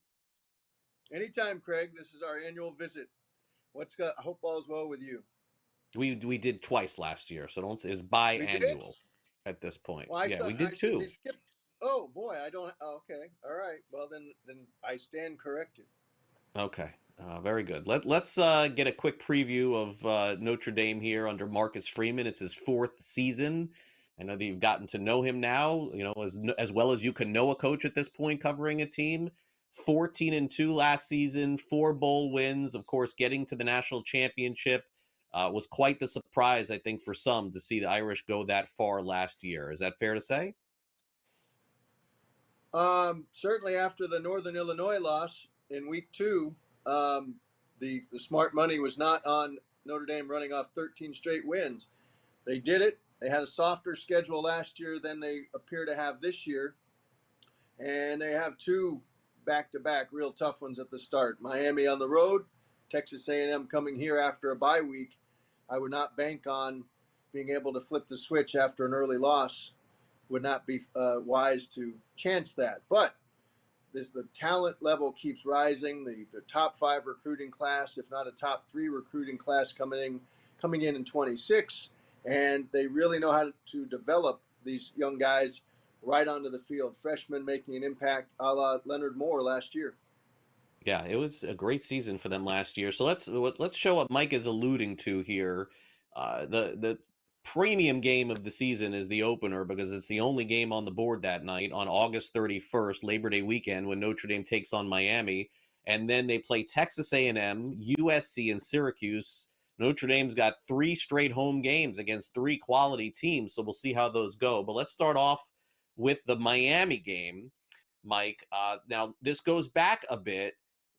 Anytime, Craig. This is our annual visit. I hope all is well with you. We did twice last year, so don't say it's biannual at this point. Well, we did two. Oh boy, I don't. Okay, all right. Well, then I stand corrected. Okay. Very good. Let's get a quick preview of Notre Dame here under Marcus Freeman. It's his 4th season. I know that you've gotten to know him now, as well as you can know a coach at this point covering a team. 14-2 last season, 4 bowl wins. Of course, getting to the national championship was quite the surprise, I think, for some to see the Irish go that far last year. Is that fair to say? Certainly after the Northern Illinois loss in week 2, the smart money was not on Notre Dame running off 13 straight wins. They did it. They had a softer schedule last year than they appear to have this year. And they have 2 back-to-back real tough ones at the start. Miami on the road, Texas A&M coming here after a bye week. I would not bank on being able to flip the switch after an early loss. Would not be wise to chance that. But the talent level keeps rising. The top 5 recruiting class, if not a top 3 recruiting class coming in 26. And they really know how to develop these young guys right onto the field. Freshmen making an impact a la Leonard Moore last year. Yeah, it was a great season for them last year. So let's show what Mike is alluding to here. The premium game of the season is the opener because it's the only game on the board that night on August 31st, Labor Day weekend, when Notre Dame takes on Miami. And then they play Texas A&M, USC, and Syracuse. Notre Dame's got 3 straight home games against 3 quality teams, so we'll see how those go. But let's start off with the Miami game, Mike. Now, this goes back a bit,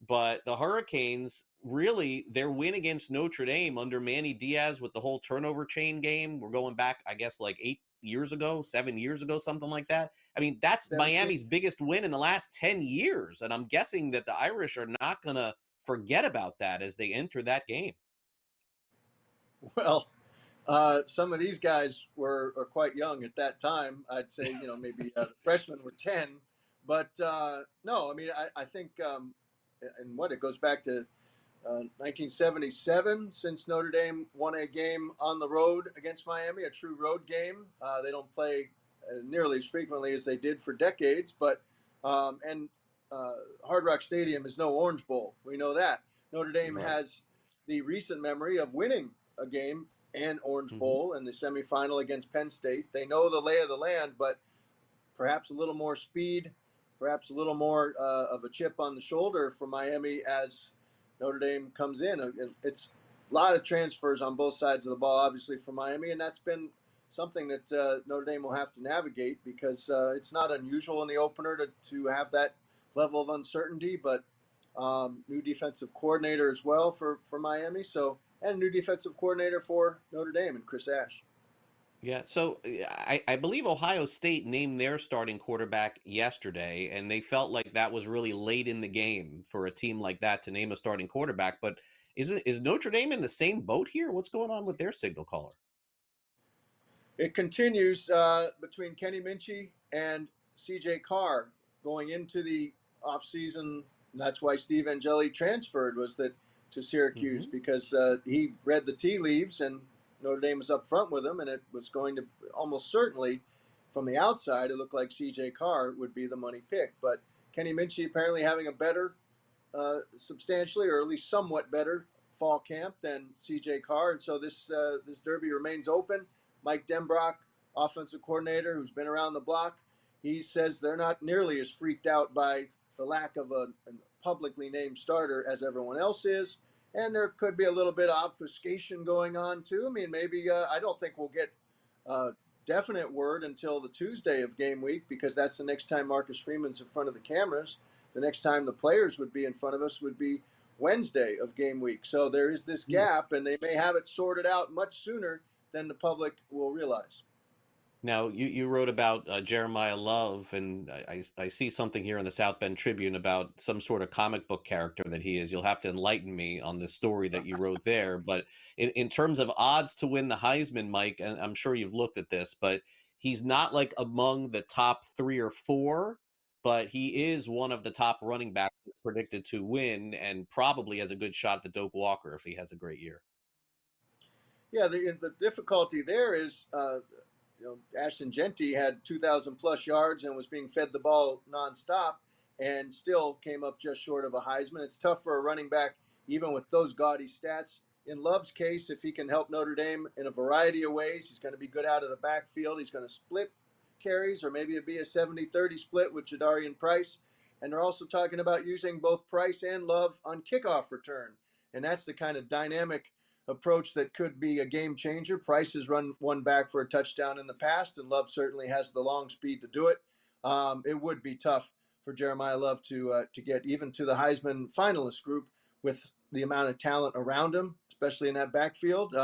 but the Hurricanes, really, their win against Notre Dame under Manny Diaz with the whole turnover chain game, we're going back, I guess, like 8 years ago, 7 years ago, something like that. I mean, that's Miami's biggest win in the last 10 years, and I'm guessing that the Irish are not going to forget about that as they enter that game. Well, some of these guys are quite young at that time. I'd say, maybe freshmen were 10. But no, I mean, I think, and what, it goes back to 1977 since Notre Dame won a game on the road against Miami, a true road game. They don't play nearly as frequently as they did for decades. But Hard Rock Stadium is no Orange Bowl. We know that. Notre Dame has the recent memory of winning a game and Orange Bowl in the semifinal against Penn State. They know the lay of the land, but perhaps a little more speed, perhaps a little more of a chip on the shoulder for Miami as Notre Dame comes in. It's a lot of transfers on both sides of the ball, obviously, for Miami, and that's been something that Notre Dame will have to navigate because it's not unusual in the opener to have that level of uncertainty, but new defensive coordinator as well for Miami. And a new defensive coordinator for Notre Dame and Chris Ash. Yeah, so I believe Ohio State named their starting quarterback yesterday, and they felt like that was really late in the game for a team like that to name a starting quarterback. But is Notre Dame in the same boat here? What's going on with their signal caller? It continues between Kenny Minchey and C.J. Carr going into the offseason. That's why Steve Angeli transferred to Syracuse because he read the tea leaves and Notre Dame was up front with him, and it was going to almost certainly, from the outside, it looked like C.J. Carr would be the money pick. But Kenny Minchey apparently having a better, substantially or at least somewhat better fall camp than C.J. Carr, and so this derby remains open. Mike Denbrock, offensive coordinator, who's been around the block, he says they're not nearly as freaked out by the lack of a publicly named starter as everyone else is. And there could be a little bit of obfuscation going on, too. I mean, maybe I don't think we'll get definite word until the Tuesday of game week because that's the next time Marcus Freeman's in front of the cameras. The next time the players would be in front of us would be Wednesday of game week. So there is this gap, and they may have it sorted out much sooner than the public will realize. Now, you wrote about Jeremiah Love, and I see something here in the South Bend Tribune about some sort of comic book character that he is. You'll have to enlighten me on this story that you wrote there. But in terms of odds to win the Heisman, Mike, and I'm sure you've looked at this, but he's not like among the top 3 or 4, but he is one of the top running backs that's predicted to win and probably has a good shot at Doak Walker if he has a great year. Yeah, the difficulty there is Ashton Genty had 2,000 plus yards and was being fed the ball nonstop. and still came up just short of a Heisman. It's tough for a running back, even with those gaudy stats. In Love's case, if he can help Notre Dame in a variety of ways, he's going to be good out of the backfield. He's going to split carries, or maybe it'd be a 70-30 split with Jadarian Price. And they're also talking about using both Price and Love on kickoff return. And that's the kind of dynamic approach that could be a game changer. Price has run one back for a touchdown in the past, and Love certainly has the long speed to do it. It would be tough for Jeremiah Love to get even to the Heisman finalist group with the amount of talent around him, especially in that backfield.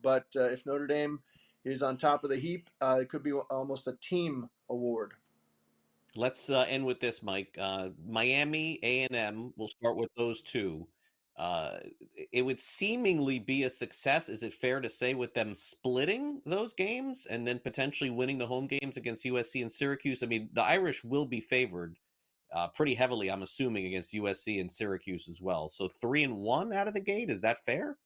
But if Notre Dame is on top of the heap, it could be almost a team award. Let's end with this, Mike. Miami, A&M, we'll start with those two. It would seemingly be a success. Is it fair to say, with them splitting those games and then potentially winning the home games against USC and Syracuse? I mean, the Irish will be favored pretty heavily, I'm assuming, against USC and Syracuse as well. So 3-1 out of the gate, is that fair?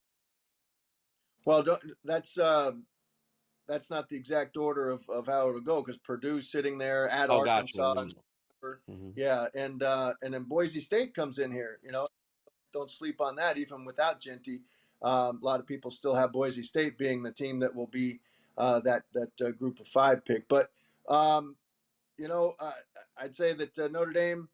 Well, that's not the exact order of how it'll go, because Purdue's sitting there at Arkansas. Gotcha. Yeah, and then Boise State comes in here. Don't sleep on that. Even without Genty, a lot of people still have Boise State being the team that will be that group of 5 pick. But I'd say that Notre Dame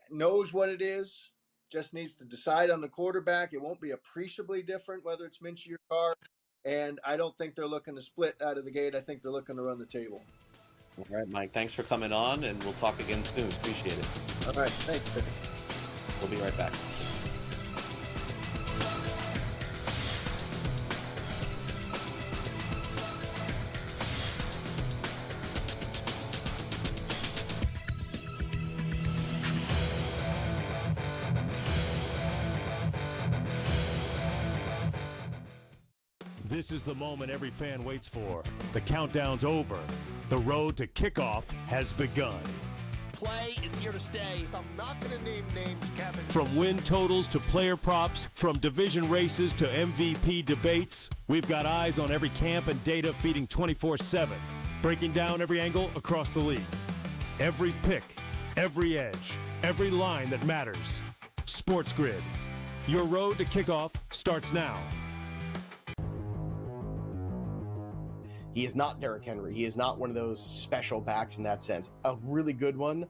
knows what it is. Just needs to decide on the quarterback. It won't be appreciably different whether it's Minchie or Carr. And I don't think they're looking to split out of the gate. I think they're looking to run the table. All right, Mike, thanks for coming on, and we'll talk again soon. Appreciate it. All right, thanks. We'll be right back. This is the moment every fan waits for. The countdown's over. The road to kickoff has begun. Play is here to stay. I'm not going to name names, Kevin. From win totals to player props, from division races to MVP debates, we've got eyes on every camp and data feeding 24/7, breaking down every angle across the league. Every pick, every edge, every line that matters. SportsGrid. Your road to kickoff starts now. He is not Derrick Henry. He is not one of those special backs in that sense. A really good one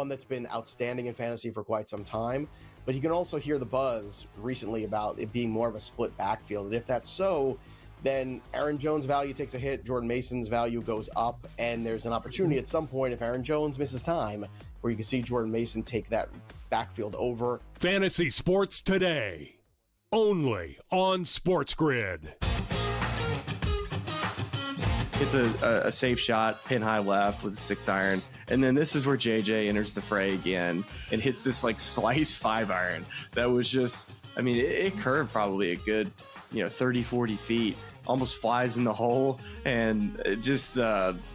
that's been outstanding in fantasy for quite some time. But you can also hear the buzz recently about it being more of a split backfield. And if that's so, then Aaron Jones' value takes a hit, Jordan Mason's value goes up, and there's an opportunity at some point, if Aaron Jones misses time, where you can see Jordan Mason take that backfield over. Fantasy Sports Today, only on SportsGrid. It's a safe shot, pin high left with a 6-iron. And then this is where JJ enters the fray again and hits this like slice 5-iron. That was just, I mean, it curved probably a good, 30, 40 feet, almost flies in the hole. And it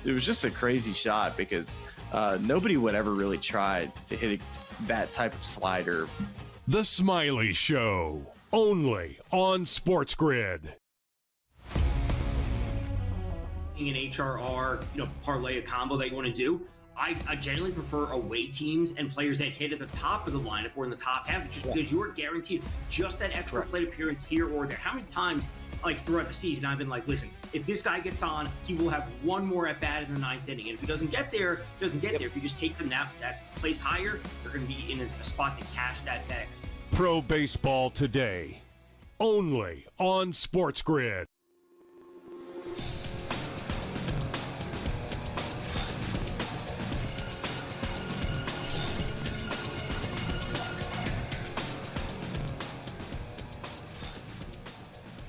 was just a crazy shot because nobody would ever really try to hit that type of slider. The Smiley Show, only on SportsGrid. An HRR, parlay, a combo that you want to do. I generally prefer away teams and players that hit at the top of the lineup or in the top half, just because you are guaranteed just that extra plate appearance here or there. How many times, throughout the season, I've been like, listen, if this guy gets on, he will have one more at bat in the 9th inning. And if he doesn't get there, he doesn't get there. If you just take them that place higher, they're going to be in a spot to cash that bag. Pro Baseball Today, only on SportsGrid.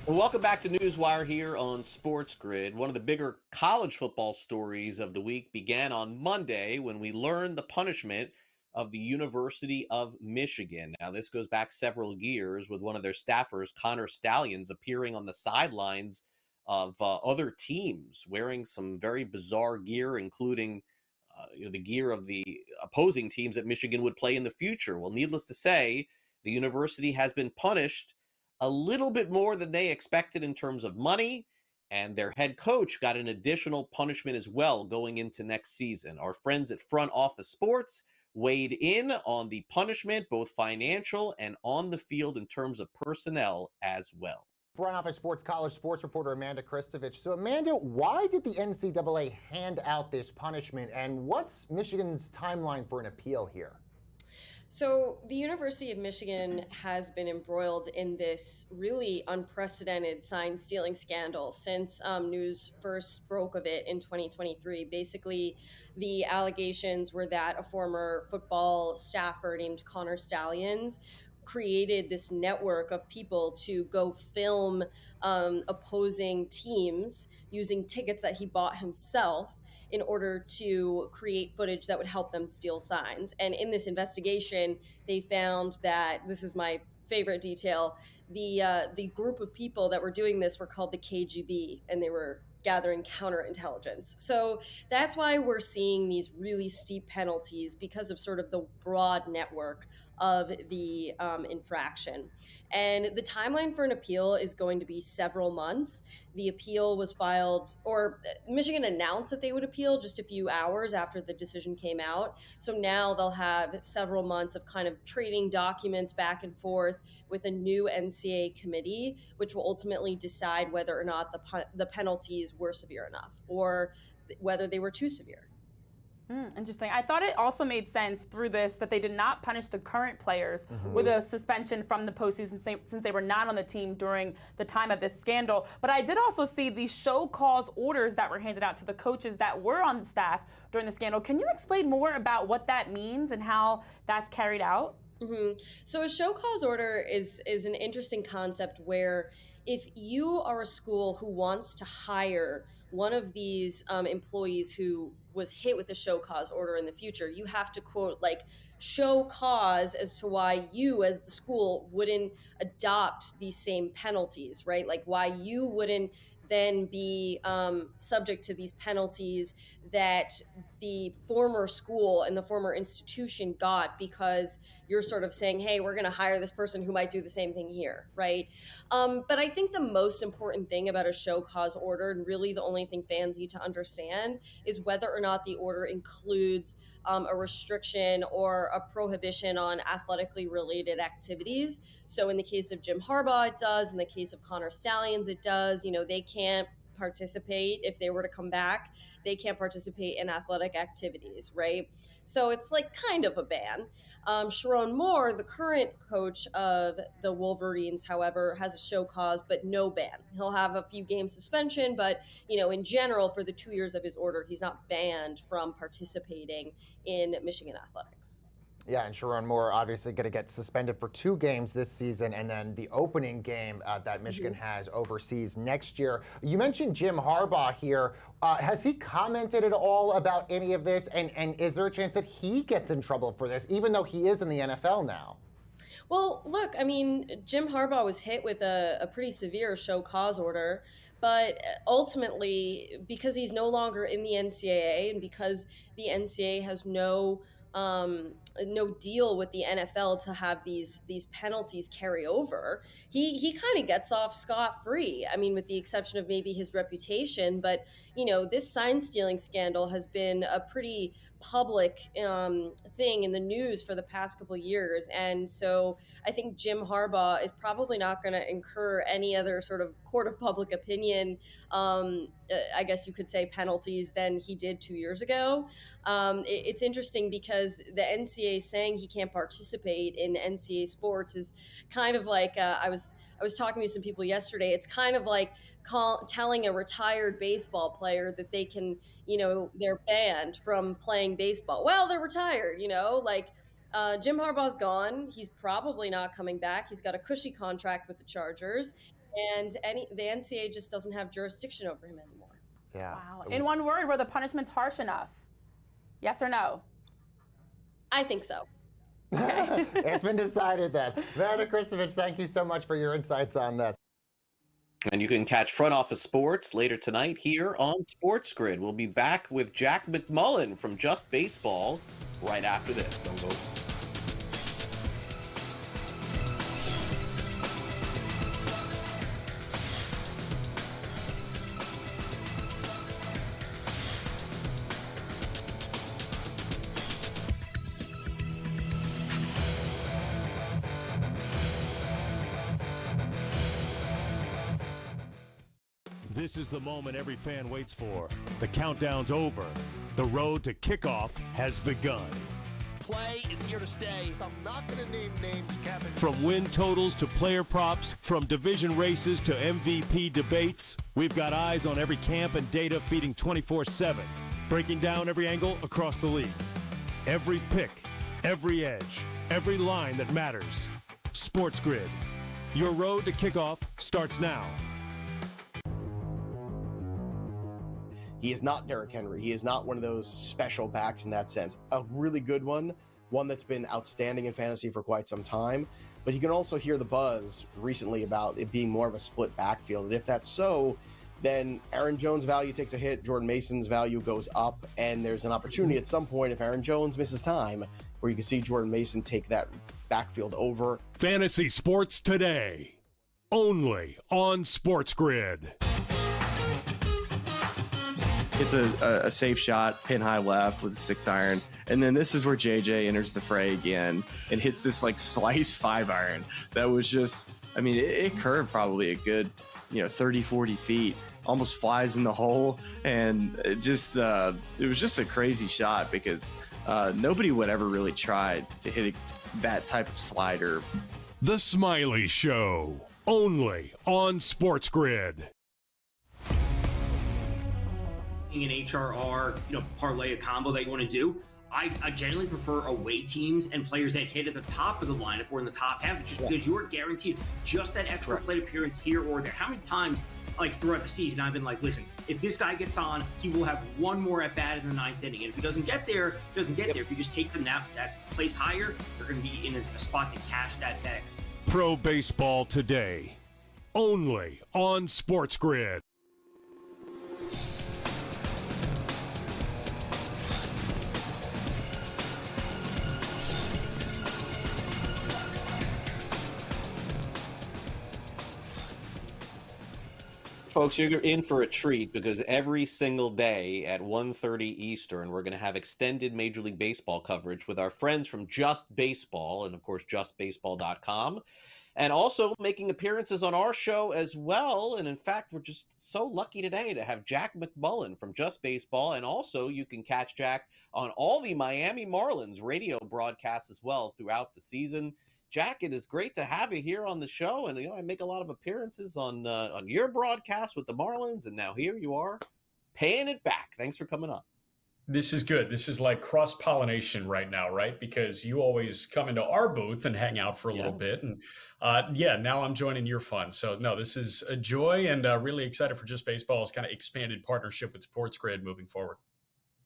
Well, welcome back to NewsWire here on SportsGrid. One of the bigger college football stories of the week began on Monday when we learned the punishment of the University of Michigan. Now, this goes back several years with one of their staffers, Connor Stallions, appearing on the sidelines of other teams wearing some very bizarre gear, including the gear of the opposing teams that Michigan would play in the future. Well, needless to say, the university has been punished a little bit more than they expected in terms of money, and their head coach got an additional punishment as well going into next season. Our friends at Front Office Sports weighed in on the punishment, both financial and on the field in terms of personnel as well. Front Office Sports College sports reporter Amanda Kristovich. So Amanda, why did the NCAA hand out this punishment, and what's Michigan's timeline for an appeal here? So the University of Michigan has been embroiled in this really unprecedented sign stealing scandal since news first broke of it in 2023. Basically, the allegations were that a former football staffer named Connor Stallions created this network of people to go film opposing teams using tickets that he bought himself in order to create footage that would help them steal signs. And in this investigation, they found that, this is my favorite detail, the group of people that were doing this were called the KGB, and they were gathering counterintelligence. So that's why we're seeing these really steep penalties, because of sort of the broad network of the infraction. And the timeline for an appeal is going to be several months. The appeal was filed, or Michigan announced that they would appeal just a few hours after the decision came out. So now they'll have several months of kind of trading documents back and forth with a new NCAA committee, which will ultimately decide whether or not the penalties were severe enough or whether they were too severe. Interesting. I thought it also made sense through this that they did not punish the current players with a suspension from the postseason since they were not on the team during the time of this scandal. But I did also see the show cause orders that were handed out to the coaches that were on the staff during the scandal. Can you explain more about what that means and how that's carried out? So a show cause order is an interesting concept where if you are a school who wants to hire one of these employees who was hit with a show cause order in the future, you have to quote, like, show cause as to why you as the school wouldn't adopt these same penalties, right? Like why you wouldn't then be subject to these penalties that the former school and the former institution got, because you're sort of saying, hey, we're going to hire this person who might do the same thing here, right? But I think the most important thing about a show cause order, and really the only thing fans need to understand, is whether or not the order includes a restriction or a prohibition on athletically related activities. So in the case of Jim Harbaugh, it does. In the case of Connor Stallions, it does. You know, they can't participate if they were to come back. They can't participate in athletic activities, right? So it's like kind of a ban. Sharon Moore, the current coach of the Wolverines, however, has a show cause, but no ban. He'll have a few game suspension, but, you know, in general, for the 2 years of his order, he's not banned from participating in Michigan athletics. Yeah, and Sharon Moore obviously going to get suspended for 2 games this season, and then the opening game that Michigan has overseas next year. You mentioned Jim Harbaugh here. Has he commented at all about any of this? And is there a chance that he gets in trouble for this, even though he is in the NFL now? Well, look, I mean, Jim Harbaugh was hit with a pretty severe show cause order. But ultimately, because he's no longer in the NCAA and because the NCAA has no deal with the NFL to have these penalties carry over, he kind of gets off scot-free. I mean, with the exception of maybe his reputation, but you know, this sign stealing scandal has been a pretty public thing in the news for the past couple of years, and so I think Jim Harbaugh is probably not going to incur any other sort of court of public opinion, I guess you could say, penalties than he did 2 years ago. It's interesting because the NCAA saying he can't participate in NCAA sports is kind of like I was talking to some people yesterday. It's kind of like telling a retired baseball player that they can, you know, they're banned from playing baseball. Well, they're retired, you know, like Jim Harbaugh's gone. He's probably not coming back. He's got a cushy contract with the Chargers, and the NCAA just doesn't have jurisdiction over him anymore. Yeah. Wow. In one word, were the punishments harsh enough? Yes or no? I think so. Okay. It's been decided then. Amanda Kristovich, thank you so much for your insights on this. And you can catch Front Office Sports later tonight here on SportsGrid. We'll be back with Jack McMullen from Just Baseball right after this. Don't go. This is the moment every fan waits for. The countdown's over. The road to kickoff has begun. Play is here to stay. I'm not going to name names, Kevin. From win totals to player props, from division races to MVP debates, we've got eyes on every camp and data feeding 24/7, breaking down every angle across the league. Every pick, every edge, every line that matters. SportsGrid. Your road to kickoff starts now. He is not Derrick Henry. He is not one of those special backs in that sense. A really good one that's been outstanding in fantasy for quite some time. But you can also hear the buzz recently about it being more of a split backfield. And if that's so, then Aaron Jones' value takes a hit, Jordan Mason's value goes up, and there's an opportunity at some point, if Aaron Jones misses time, where you can see Jordan Mason take that backfield over. Fantasy sports today, only on SportsGrid. It's a safe shot, pin high left with a 6-iron. And then this is where JJ enters the fray again and hits this like slice 5-iron. That was just, I mean, it curved probably a good, 30, 40 feet, almost flies in the hole. And it was just a crazy shot because nobody would ever really try to hit that type of slider. The Smiley Show, only on SportsGrid. An HRR, parlay, a combo that you want to do. I generally prefer away teams and players that hit at the top of the lineup or in the top half, just because you are guaranteed just that extra plate appearance here or there. How many times, throughout the season, I've been like, listen, if this guy gets on, he will have one more at bat in the 9th inning, and if he doesn't get there, there. If you just take them that place higher, they're going to be in a spot to cash that bag. Pro baseball today, only on SportsGrid. Folks, you're in for a treat because every single day at 1:30 Eastern, we're going to have extended Major League Baseball coverage with our friends from Just Baseball and, of course, justbaseball.com, and also making appearances on our show as well. And, in fact, we're just so lucky today to have Jack McMullen from Just Baseball, and also you can catch Jack on all the Miami Marlins radio broadcasts as well throughout the season. Jack, it is great to have you here on the show, and I make a lot of appearances on your broadcast with the Marlins, and now here you are, paying it back. Thanks for coming on. This is good. This is like cross-pollination right now, right? Because you always come into our booth and hang out for a little bit, and now I'm joining your fun. So no, this is a joy, and really excited for Just Baseball's kind of expanded partnership with SportsGrid moving forward.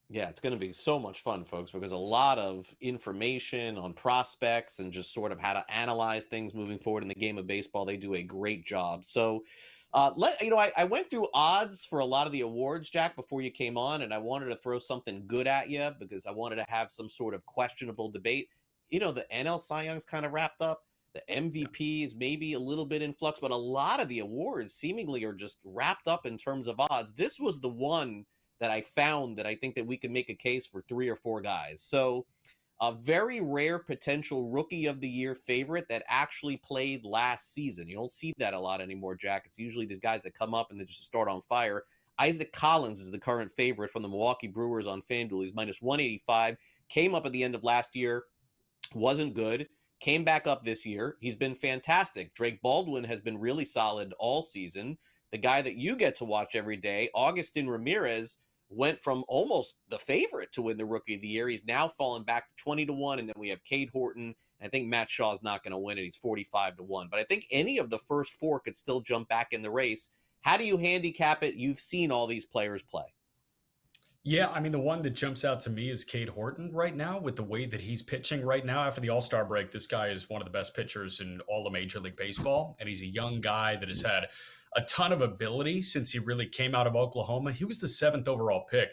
Yeah, it's going to be so much fun, folks, because a lot of information on prospects and just sort of how to analyze things moving forward in the game of baseball. They do a great job. So, I went through odds for a lot of the awards, Jack, before you came on, and I wanted to throw something good at you because I wanted to have some sort of questionable debate. The NL Cy Young's kind of wrapped up. The MVP is maybe a little bit in flux, but a lot of the awards seemingly are just wrapped up in terms of odds. This was the one that I found that I think that we can make a case for 3 or 4 guys. So a very rare potential rookie of the year favorite that actually played last season. You don't see that a lot anymore, Jack. It's usually these guys that come up and they just start on fire. Isaac Collins is the current favorite from the Milwaukee Brewers on FanDuel. He's minus 185, came up at the end of last year, wasn't good, came back up this year. He's been fantastic. Drake Baldwin has been really solid all season. The guy that you get to watch every day, Augustin Ramirez, went from almost the favorite to win the Rookie of the Year. He's now fallen back to 20-1, and then we have Cade Horton. I think Matt Shaw's not going to win it. He's 45-1. But I think any of the first 4 could still jump back in the race. How do you handicap it? You've seen all these players play. Yeah, I mean, the one that jumps out to me is Cade Horton right now with the way that he's pitching right now after the All-Star break. This guy is one of the best pitchers in all of Major League Baseball, and he's a young guy that has had a ton of ability since he really came out of Oklahoma. He was the 7th overall pick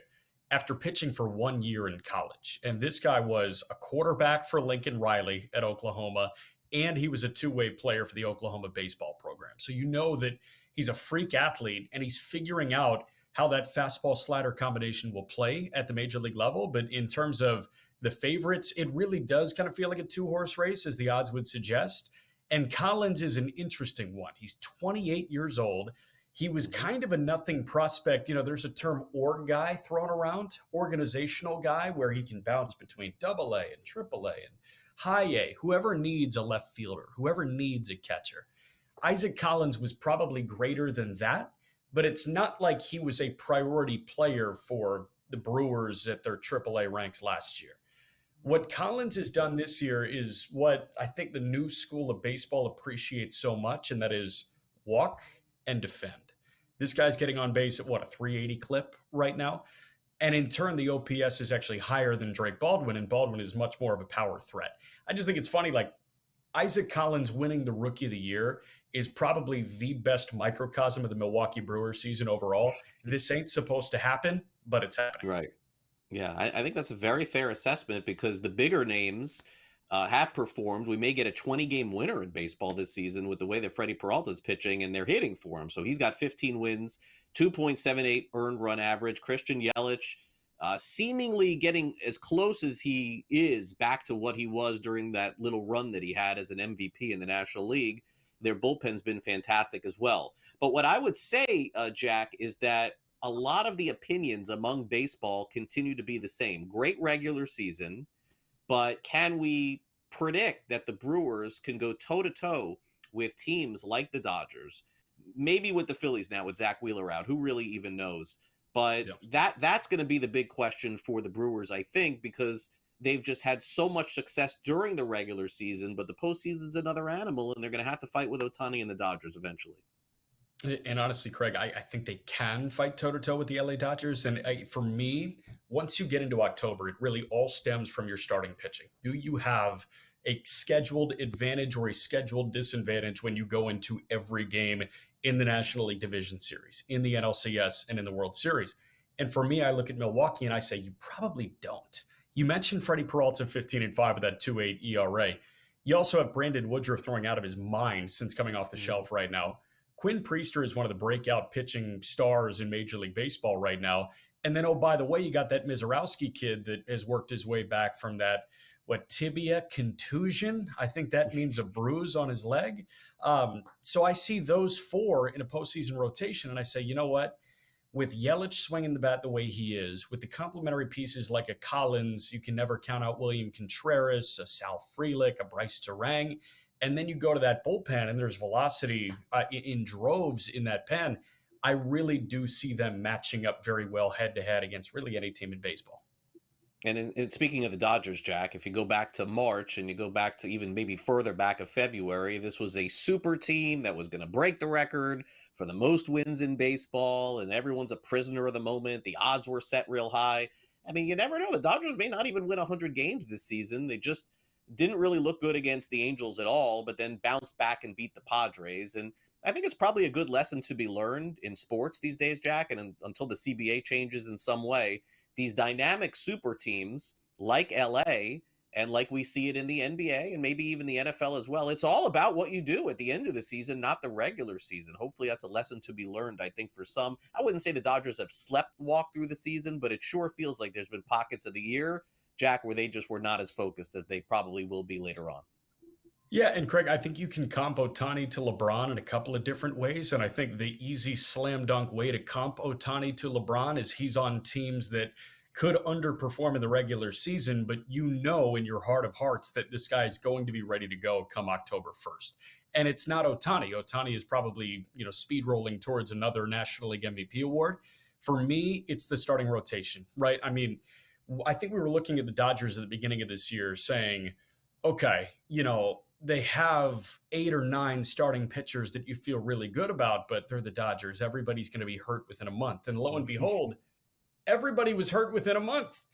after pitching for 1 year in college. And this guy was a quarterback for Lincoln Riley at Oklahoma, and he was a 2-way player for the Oklahoma baseball program. So you know that he's a freak athlete, and he's figuring out how that fastball slider combination will play at the major league level. But in terms of the favorites, it really does kind of feel like a 2-horse race, as the odds would suggest. And Collins is an interesting one. He's 28 years old. he was kind of a nothing prospect. There's a term org guy thrown around, organizational guy, where he can bounce between AA and AAA and high A, whoever needs a left fielder, whoever needs a catcher. Isaac Collins was probably greater than that, but it's not like he was a priority player for the Brewers at their AAA ranks last year. What Collins has done this year is what I think the new school of baseball appreciates so much, and that is walk and defend. This guy's getting on base at a 380 clip right now. And in turn, the OPS is actually higher than Drake Baldwin, and Baldwin is much more of a power threat. I just think it's funny, like Isaac Collins winning the Rookie of the Year is probably the best microcosm of the Milwaukee Brewers season overall. This ain't supposed to happen, but it's happening. Right. Yeah, I think that's a very fair assessment because the bigger names have performed. We may get a 20-game winner in baseball this season with the way that Freddie Peralta is pitching, and they're hitting for him. So he's got 15 wins, 2.78 earned run average. Christian Yelich seemingly getting as close as he is back to what he was during that little run that he had as an MVP in the National League. Their bullpen's been fantastic as well. But what I would say, Jack, is that a lot of the opinions among baseball continue to be the same. Great regular season, but can we predict that the Brewers can go toe-to-toe with teams like the Dodgers? Maybe with the Phillies now with Zach Wheeler out. Who really even knows? But that's going to be the big question for the Brewers, I think, because they've just had so much success during the regular season, but the postseason's another animal, and they're going to have to fight with Ohtani and the Dodgers eventually. And honestly, Craig, I think they can fight toe-to-toe with the LA Dodgers. And for me, once you get into October, it really all stems from your starting pitching. Do you have a scheduled advantage or a scheduled disadvantage when you go into every game in the National League Division Series, in the NLCS, and in the World Series? And for me, I look at Milwaukee and I say, you probably don't. You mentioned Freddie Peralta 15-5 with that 2.8 ERA. You also have Brandon Woodruff throwing out of his mind since coming off the shelf right now. Quinn Priester is one of the breakout pitching stars in Major League Baseball right now. And then, oh, by the way, you got that Mizorowski kid that has worked his way back from that, tibia contusion? I think that means a bruise on his leg. So I see those four in a postseason rotation, and I say, you know what? With Yelich swinging the bat the way he is, with the complementary pieces like a Collins, you can never count out William Contreras, a Sal Frelick, a Bryce Terang. And then you go to that bullpen and there's velocity in droves in that pen. I really do see them matching up very well head-to-head against really any team in baseball. And speaking of the Dodgers, Jack, if you go back to March and you go back to even maybe further back of February, this was a super team that was going to break the record for the most wins in baseball, and everyone's a prisoner of the moment. The odds were set real high. I mean, you never know. The Dodgers may not even win 100 games this season. They just didn't really look good against the Angels at all, but then bounced back and beat the Padres. And I think it's probably a good lesson to be learned in sports these days, Jack, and until the CBA changes in some way, these dynamic super teams like LA and like we see it in the NBA and maybe even the NFL as well, it's all about what you do at the end of the season, not the regular season. Hopefully that's a lesson to be learned, I think, for some. I wouldn't say the Dodgers have walked through the season, but it sure feels like there's been pockets of the year, Jack, where they just were not as focused as they probably will be later on. Yeah, and Craig, I think you can comp Ohtani to LeBron in a couple of different ways, and I think the easy slam dunk way to comp Ohtani to LeBron is he's on teams that could underperform in the regular season, but you know in your heart of hearts that this guy is going to be ready to go come October 1st. And it's not Ohtani. Ohtani is probably, speed rolling towards another National League MVP award. For me, it's the starting rotation, right? I mean, I think we were looking at the Dodgers at the beginning of this year saying, okay, they have 8 or 9 starting pitchers that you feel really good about, but they're the Dodgers. Everybody's going to be hurt within a month. And lo and behold, everybody was hurt within a month.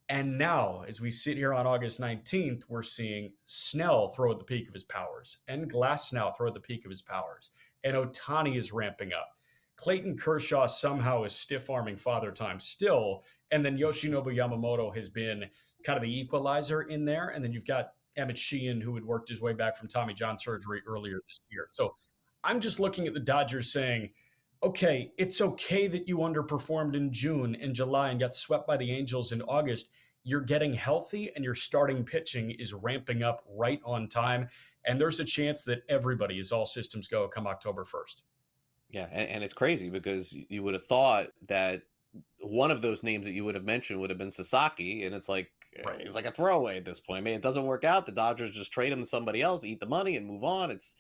And now, as we sit here on August 19th, we're seeing Snell throw at the peak of his powers and Glasnow throw at the peak of his powers. And Ohtani is ramping up. Clayton Kershaw somehow is stiff-arming Father Time still. And then Yoshinobu Yamamoto has been kind of the equalizer in there. And then you've got Emmett Sheehan, who had worked his way back from Tommy John surgery earlier this year. So I'm just looking at the Dodgers saying, okay, it's okay that you underperformed in June and July and got swept by the Angels in August. You're getting healthy and your starting pitching is ramping up right on time. And there's a chance that everybody is all systems go come October 1st. Yeah, and it's crazy because you would have thought that one of those names that you would have mentioned would have been Sasaki, and it's like he's like a throwaway at this point. I mean, it doesn't work out. The Dodgers just trade him to somebody else, eat the money, and move on. It's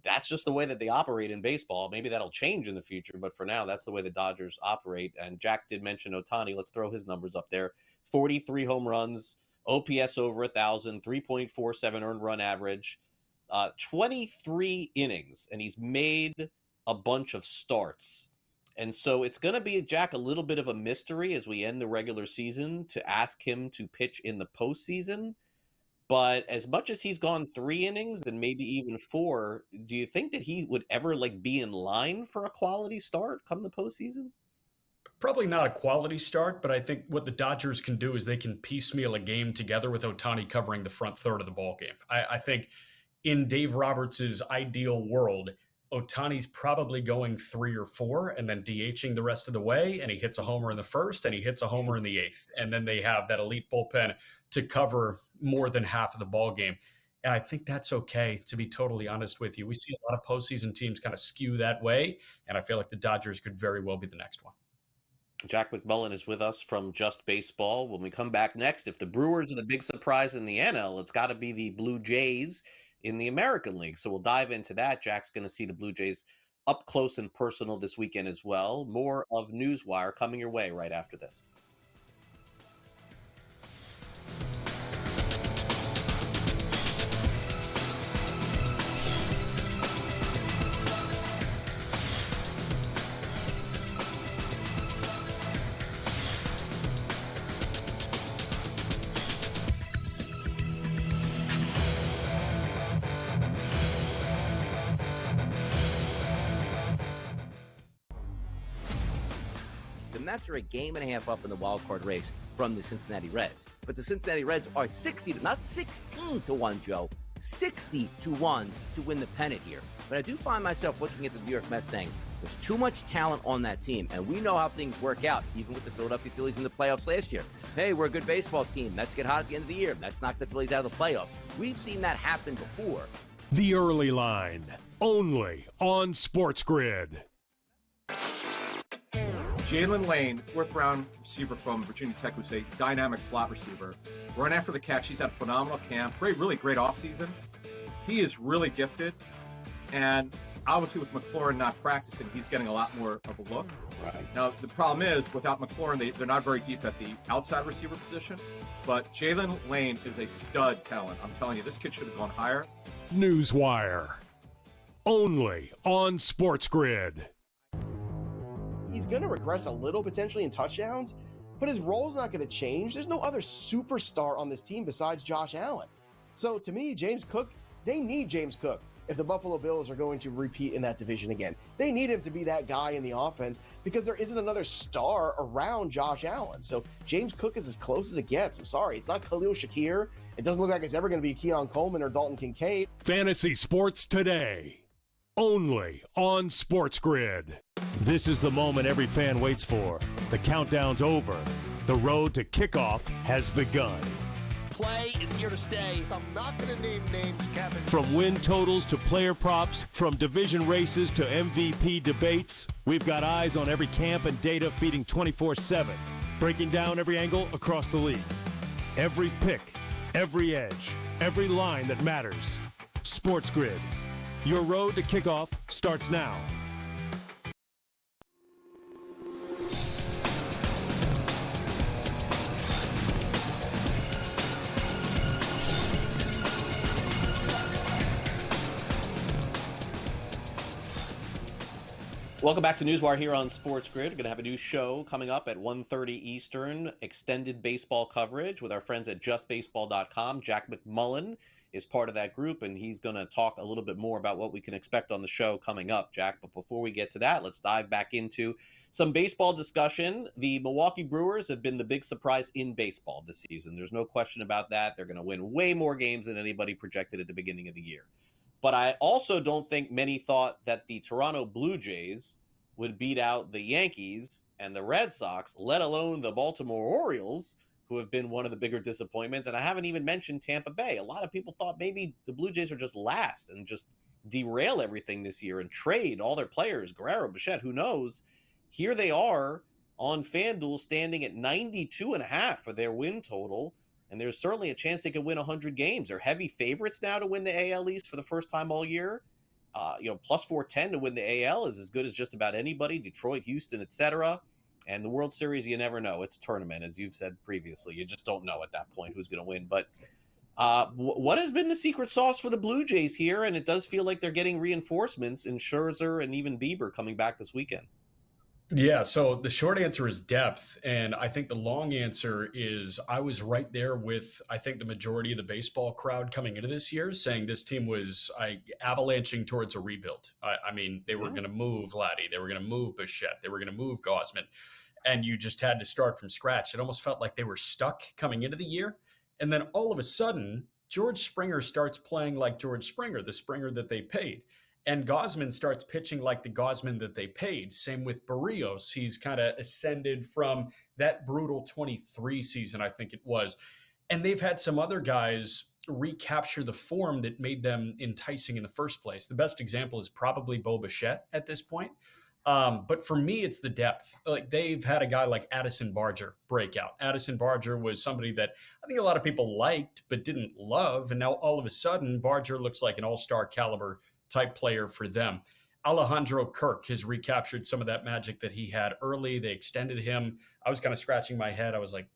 that's just the way that they operate in baseball. Maybe that'll change in the future, but for now, that's the way the Dodgers operate. And Jack did mention Ohtani. Let's throw his numbers up there: 43 home runs, OPS over 1,000, 3.47 earned run average, 23 innings, and he's made a bunch of starts. And so it's going to be, Jack, a little bit of a mystery as we end the regular season to ask him to pitch in the postseason. But as much as he's gone 3 innings and maybe even 4, do you think that he would ever be in line for a quality start come the postseason? Probably not a quality start, but I think what the Dodgers can do is they can piecemeal a game together with Ohtani covering the front third of the ball game. I think in Dave Roberts' ideal world, Ohtani's probably going 3 or 4 and then DHing the rest of the way, and he hits a homer in the first and he hits a homer in the 8th, and then they have that elite bullpen to cover more than half of the ball game. And I think that's okay, to be totally honest with you. We see a lot of postseason teams kind of skew that way, and I feel like the Dodgers could very well be the next one. Jack McMullen is with us from Just Baseball. When we come back next, if the Brewers are the big surprise in the NL, it's got to be the Blue Jays in the American League. So we'll dive into that. Jack's going to see the Blue Jays up close and personal this weekend as well. More of NewsWire coming your way right after this. The Mets are a game and a half up in the wild card race from the Cincinnati Reds. But the Cincinnati Reds are 16 to 1, Joe. 60 to 1 to win the pennant here. But I do find myself looking at the New York Mets saying, there's too much talent on that team, and we know how things work out, even with the Philadelphia Phillies in the playoffs last year. Hey, we're a good baseball team. Mets get hot at the end of the year. Mets knock the Phillies out of the playoffs. We've seen that happen before. The Early Line, only on SportsGrid. Jalen Lane, 4th round receiver from Virginia Tech, who's a dynamic slot receiver. Run after the catch. He's had a phenomenal camp. Really great offseason. He is really gifted. And obviously with McLaurin not practicing, he's getting a lot more of a look. Right. Now, the problem is, without McLaurin, they're not very deep at the outside receiver position. But Jalen Lane is a stud talent. I'm telling you, this kid should have gone higher. NewsWire, only on SportsGrid. He's going to regress a little potentially in touchdowns, but his role's not going to change. There's no other superstar on this team besides Josh Allen. So to me, James Cook, they need James Cook if the Buffalo Bills are going to repeat in that division again. They need him to be that guy in the offense because there isn't another star around Josh Allen. So James Cook is as close as it gets. I'm sorry, it's not Khalil Shakir. It doesn't look like it's ever going to be Keon Coleman or Dalton Kincaid. Fantasy Sports Today, only on SportsGrid. This is the moment every fan waits for. The countdown's over. The road to kickoff has begun. Play is here to stay. I'm not going to name names, Kevin. From win totals to player props, from division races to MVP debates, we've got eyes on every camp and data feeding 24/7, breaking down every angle across the league. Every pick, every edge, every line that matters. SportsGrid. Your road to kickoff starts now. Welcome back to NewsWire here on SportsGrid. We're going to have a new show coming up at 1:30 Eastern, extended baseball coverage with our friends at justbaseball.com. Jack McMullen is part of that group, and he's going to talk a little bit more about what we can expect on the show coming up, Jack. But before we get to that, let's dive back into some baseball discussion. The Milwaukee Brewers have been the big surprise in baseball this season. There's no question about that. They're going to win way more games than anybody projected at the beginning of the year. But I also don't think many thought that the Toronto Blue Jays would beat out the Yankees and the Red Sox, let alone the Baltimore Orioles, who have been one of the bigger disappointments. And I haven't even mentioned Tampa Bay. A lot of people thought maybe the Blue Jays are just last and just derail everything this year and trade all their players, Guerrero, Bichette, who knows? Here they are on FanDuel standing at 92.5 for their win total. And there's certainly a chance they could win 100 games. They're heavy favorites now to win the AL East for the first time all year. Plus 410 to win the AL is as good as just about anybody. Detroit, Houston, etc. And the World Series, you never know. It's a tournament, as you've said previously. You just don't know at that point who's going to win. But what has been the secret sauce for the Blue Jays here? And it does feel like they're getting reinforcements in Scherzer and even Bieber coming back this weekend. Yeah, so the short answer is depth. And I think the long answer is I was right there with, I think, the majority of the baseball crowd coming into this year saying this team was avalanching towards a rebuild. I mean, they were going to move Vladdy. They were going to move Bichette. They were going to move Gausman. And you just had to start from scratch. It almost felt like they were stuck coming into the year. And then all of a sudden, George Springer starts playing like George Springer, the Springer that they paid. And Gausman starts pitching like the Gausman that they paid. Same with Barrios. He's kind of ascended from that brutal 23 season, I think it was. And they've had some other guys recapture the form that made them enticing in the first place. The best example is probably Bo Bichette at this point. But for me, it's the depth. Like they've had a guy like Addison Barger break out. Addison Barger was somebody that I think a lot of people liked but didn't love. And now all of a sudden, Barger looks like an all-star caliber type player for them. Alejandro Kirk has recaptured some of that magic that he had early. They extended him. I was kind of scratching my head. I was like,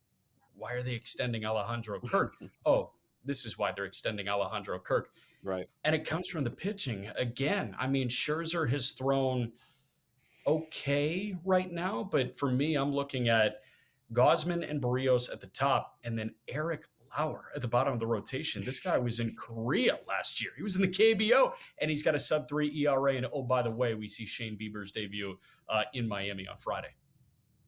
why are they extending Alejandro Kirk? Oh, this is why they're extending Alejandro Kirk. Right. And it comes from the pitching. Again, I mean, Scherzer has thrown okay right now, but for me, I'm looking at Gausman and Barrios at the top, and then Eric Lauer at the bottom of the rotation. This guy was in Korea last year. He was in the KBO, and he's got a sub-3 ERA. And oh, by the way, we see Shane Bieber's debut in Miami on Friday.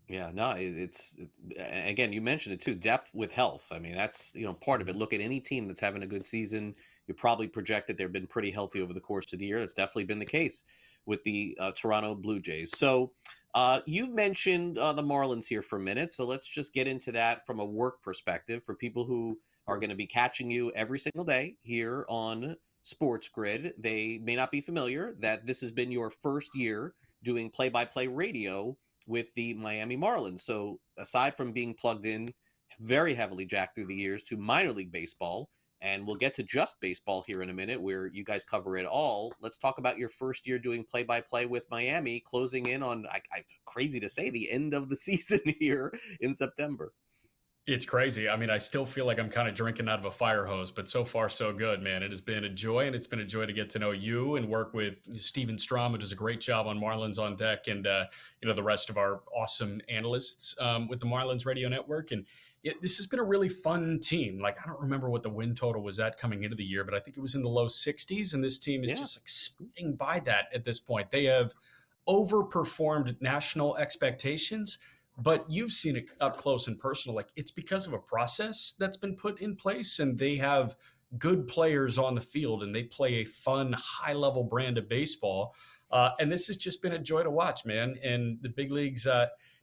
Yeah, no, it's again, you mentioned it too, depth with health. I mean, that's, part of it. Look at any team that's having a good season. You probably project that they've been pretty healthy over the course of the year. That's definitely been the case with the Toronto Blue Jays. So you mentioned the Marlins here for a minute. So let's just get into that from a work perspective for people who are going to be catching you every single day here on SportsGrid. They may not be familiar that this has been your first year doing play-by-play radio with the Miami Marlins. So aside from being plugged in very heavily, Jack, through the years to minor league baseball, and we'll get to just baseball here in a minute where you guys cover it all. Let's talk about your first year doing play-by-play with Miami, closing in on, it's crazy to say, the end of the season here in September. It's crazy. I mean, I still feel like I'm kind of drinking out of a fire hose, but so far so good, man. It has been a joy, and it's been a joy to get to know you and work with Steven Strom, who does a great job on Marlins on Deck, and the rest of our awesome analysts with the Marlins Radio Network. And this has been a really fun team. Like, I don't remember what the win total was at coming into the year, but I think it was in the low 60s, and this team is just like speeding by that at this point. They have overperformed national expectations, but you've seen it up close and personal. Like, it's because of a process that's been put in place, and they have good players on the field, and they play a fun, high-level brand of baseball. And this has just been a joy to watch, man. And the big leagues,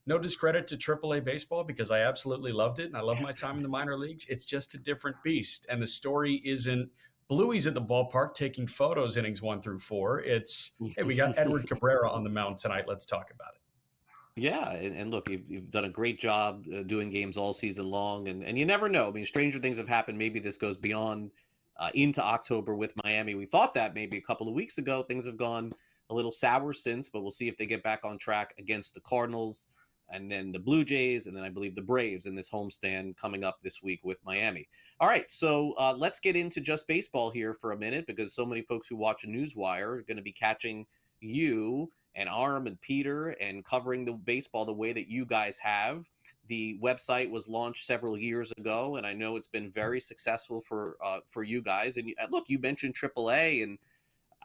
no discredit to AAA baseball, because I absolutely loved it, and I love my time in the minor leagues. It's just a different beast. And the story isn't Bluey's at the ballpark taking photos innings 1 through 4. It's, hey, we got Edward Cabrera on the mound tonight. Let's talk about it. Yeah, and look, you've done a great job doing games all season long, and you never know. I mean, stranger things have happened. Maybe this goes beyond into October with Miami. We thought that maybe a couple of weeks ago. Things have gone a little sour since, but we'll see if they get back on track against the Cardinals, and then the Blue Jays, and then I believe the Braves in this homestand coming up this week with Miami. All right, so let's get into just baseball here for a minute, because so many folks who watch NewsWire are going to be catching you and Arm and Peter and covering the baseball the way that you guys have. The website was launched several years ago, and I know it's been very successful for you guys. And look, you mentioned AAA, and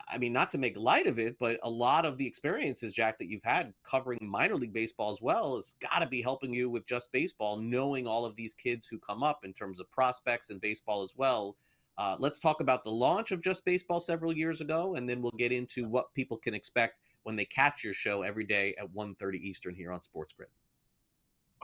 I mean, not to make light of it, but a lot of the experiences, Jack, that you've had covering minor league baseball as well has got to be helping you with just baseball, knowing all of these kids who come up in terms of prospects in baseball as well. Let's talk about the launch of Just Baseball several years ago, and then we'll get into what people can expect when they catch your show every day at 1:30 Eastern here on SportsGrid.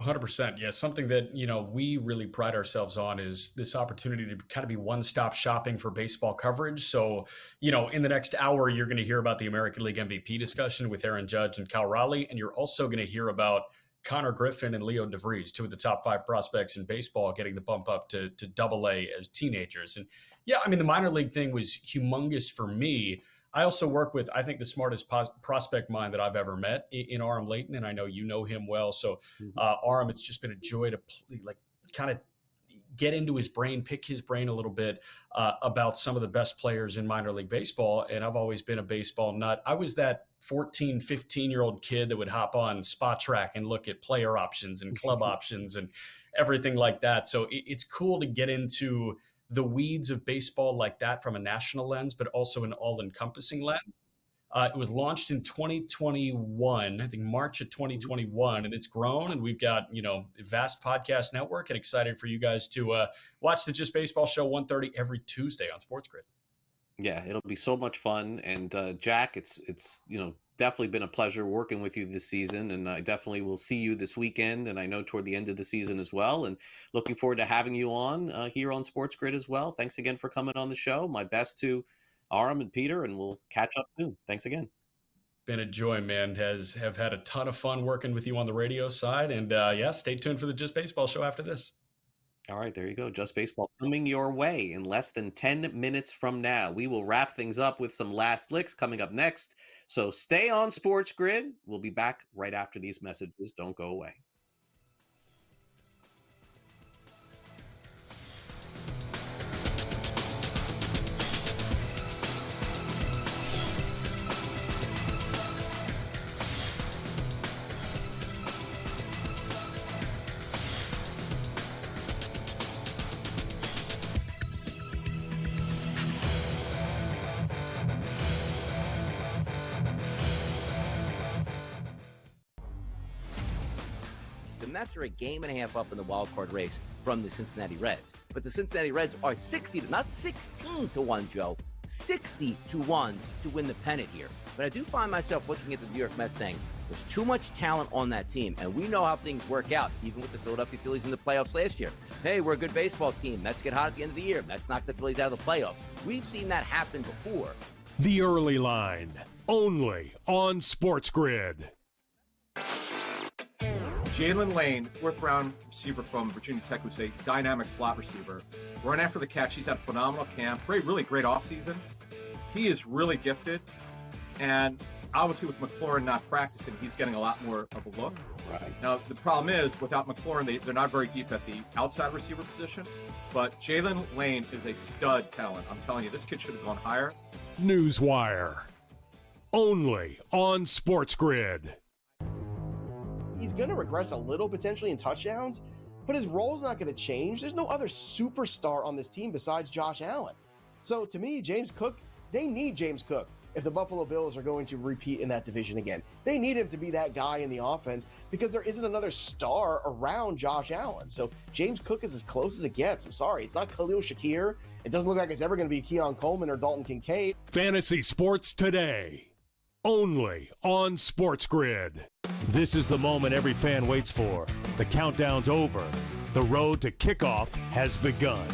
100%. Yeah, something that, we really pride ourselves on is this opportunity to kind of be one-stop shopping for baseball coverage. So, in the next hour, you're going to hear about the American League MVP discussion with Aaron Judge and Cal Raleigh, and you're also going to hear about Connor Griffin and Leo DeVries, two of the top 5 prospects in baseball, getting the bump up to Double-A as teenagers. And yeah, I mean, the minor league thing was humongous for me. I also work with, I think, the smartest prospect mind that I've ever met in Aram Layton, and I know you know him well. So, Aram, it's just been a joy to kind of get into his brain, pick his brain a little bit about some of the best players in minor league baseball. And I've always been a baseball nut. I was that 14, 15-year-old kid that would hop on Spot Track and look at player options and club options and everything like that. So it's cool to get into the weeds of baseball like that from a national lens, but also an all-encompassing lens. It was launched in 2021, I think March of 2021, and it's grown. And we've got, a vast podcast network, and excited for you guys to watch the Just Baseball Show 1:30 every Tuesday on SportsGrid. Yeah, it'll be so much fun. And Jack, it's definitely been a pleasure working with you this season, and I definitely will see you this weekend, and I know toward the end of the season as well. And looking forward to having you on here on SportsGrid as well. Thanks again for coming on the show. My best to Aram and Peter, and we'll catch up soon. Thanks again. Been a joy, man. Have had a ton of fun working with you on the radio side, and stay tuned for the Just Baseball Show after this. All right, there you go. Just Baseball coming your way in less than 10 minutes from now. We will wrap things up with some last licks coming up next. So stay on SportsGrid. We'll be back right after these messages. Don't go away. The Mets are a game and a half up in the wild card race from the Cincinnati Reds. But the Cincinnati Reds are 16 to 1, Joe. 60 to 1 to win the pennant here. But I do find myself looking at the New York Mets saying, there's too much talent on that team. And we know how things work out, even with the Philadelphia Phillies in the playoffs last year. Hey, we're a good baseball team. Mets get hot at the end of the year. Mets knock the Phillies out of the playoffs. We've seen that happen before. The Early Line, only on SportsGrid. Jalen Lane, 4th-round receiver from Virginia Tech, who's a dynamic slot receiver. Run after the catch. He's had a phenomenal camp. Really great offseason. He is really gifted. And obviously with McLaurin not practicing, he's getting a lot more of a look. Right. Now, the problem is, without McLaurin, they're not very deep at the outside receiver position. But Jalen Lane is a stud talent. I'm telling you, this kid should have gone higher. NewsWire, only on SportsGrid. He's going to regress a little potentially in touchdowns, but his role's not going to change. There's no other superstar on this team besides Josh Allen. So to me, James Cook, they need James Cook if the Buffalo Bills are going to repeat in that division again. They need him to be that guy in the offense because there isn't another star around Josh Allen. So James Cook is as close as it gets. I'm sorry. It's not Khalil Shakir. It doesn't look like it's ever going to be Keon Coleman or Dalton Kincaid. Fantasy Sports Today, only on SportsGrid. This is the moment every fan waits for. The countdown's over. The road to kickoff has begun.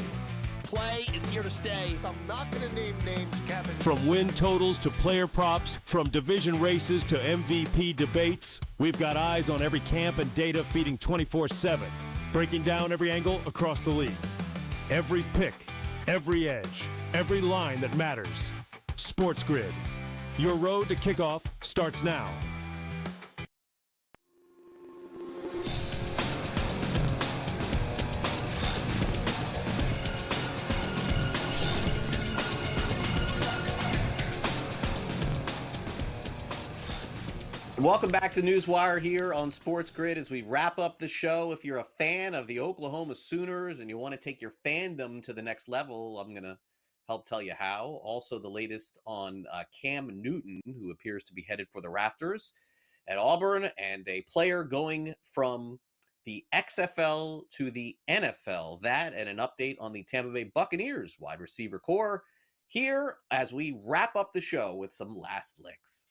Play is here to stay. I'm not going to name names, Kevin. From win totals to player props, from division races to MVP debates, we've got eyes on every camp and data feeding 24/7, breaking down every angle across the league. Every pick, every edge, every line that matters. SportsGrid. Your road to kickoff starts now. Welcome back to NewsWire here on SportsGrid as we wrap up the show. If you're a fan of the Oklahoma Sooners and you want to take your fandom to the next level, I'm going to help tell you how. Also, the latest on Cam Newton, who appears to be headed for the rafters at Auburn, and a player going from the XFL to the NFL. That and an update on the Tampa Bay Buccaneers wide receiver core here as we wrap up the show with some last licks.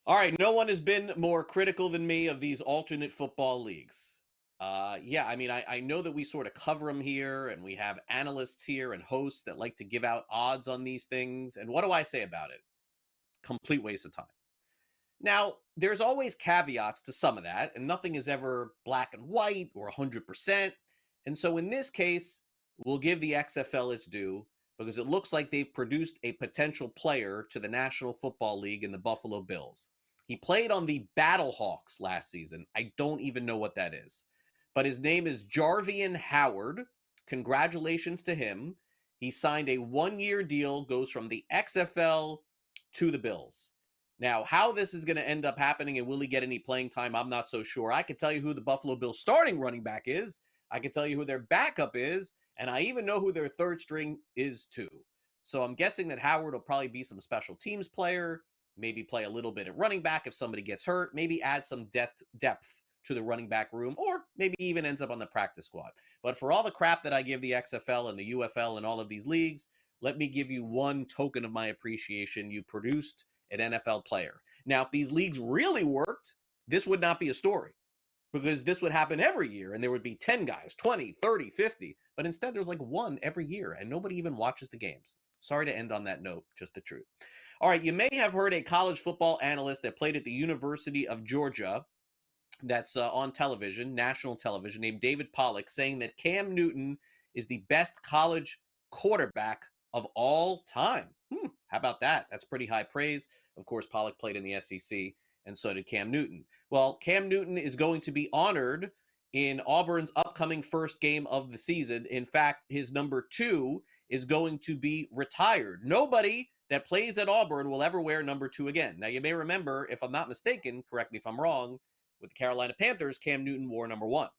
All right, no one has been more critical than me of these alternate football leagues. Yeah, I mean, I know that we sort of cover them here, and we have analysts here and hosts that like to give out odds on these things. And what do I say about it? Complete waste of time. Now, there's always caveats to some of that, and nothing is ever black and white or 100%. And so in this case, we'll give the XFL its due because it looks like they've produced a potential player to the National Football League in the Buffalo Bills. He played on the Battlehawks last season. I don't even know what that is. But his name is Jarvian Howard. Congratulations to him. He signed a one-year deal, goes from the XFL to the Bills. Now, how this is going to end up happening and will he get any playing time, I'm not so sure. I can tell you who the Buffalo Bills starting running back is. I can tell you who their backup is. And I even know who their third string is too. So I'm guessing that Howard will probably be some special teams player, maybe play a little bit at running back if somebody gets hurt, maybe add some depth to the running back room, or maybe even ends up on the practice squad. But for all the crap that I give the XFL and the UFL and all of these leagues, let me give you one token of my appreciation. You produced an NFL player. Now, if these leagues really worked, this would not be a story because this would happen every year and there would be 10 guys, 20, 30, 50. But instead, there's like one every year and nobody even watches the games. Sorry to end on that note, just the truth. All right, you may have heard a college football analyst that played at the University of Georgia that's on television, national television, named David Pollack, saying that Cam Newton is the best college quarterback of all time. How about that? That's pretty high praise. Of course, Pollack played in the SEC, and so did Cam Newton. Well, Cam Newton is going to be honored in Auburn's upcoming first game of the season. In fact, his number 2 is going to be retired. Nobody that plays at Auburn will ever wear number 2 again. Now, you may remember, if I'm not mistaken, correct me if I'm wrong, with the Carolina Panthers, Cam Newton wore number 1.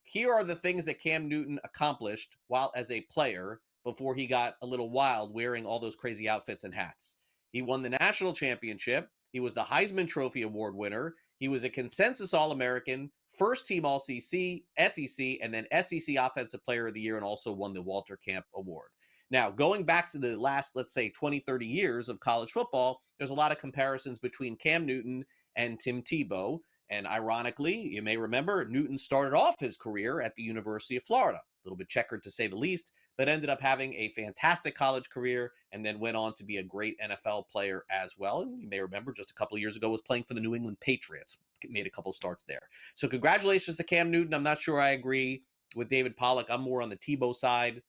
Here are the things that Cam Newton accomplished while as a player before he got a little wild wearing all those crazy outfits and hats. He won the national championship. He was the Heisman Trophy Award winner. He was a consensus All-American, first team All-SEC, and then SEC Offensive Player of the Year, and also won the Walter Camp Award. Now, going back to the last, let's say, 20, 30 years of college football, there's a lot of comparisons between Cam Newton and Tim Tebow. And ironically, you may remember, Newton started off his career at the University of Florida, a little bit checkered to say the least, but ended up having a fantastic college career and then went on to be a great NFL player as well. And you may remember just a couple of years ago was playing for the New England Patriots, made a couple of starts there. So congratulations to Cam Newton. I'm not sure I agree with David Pollack. I'm more on the Tebow side,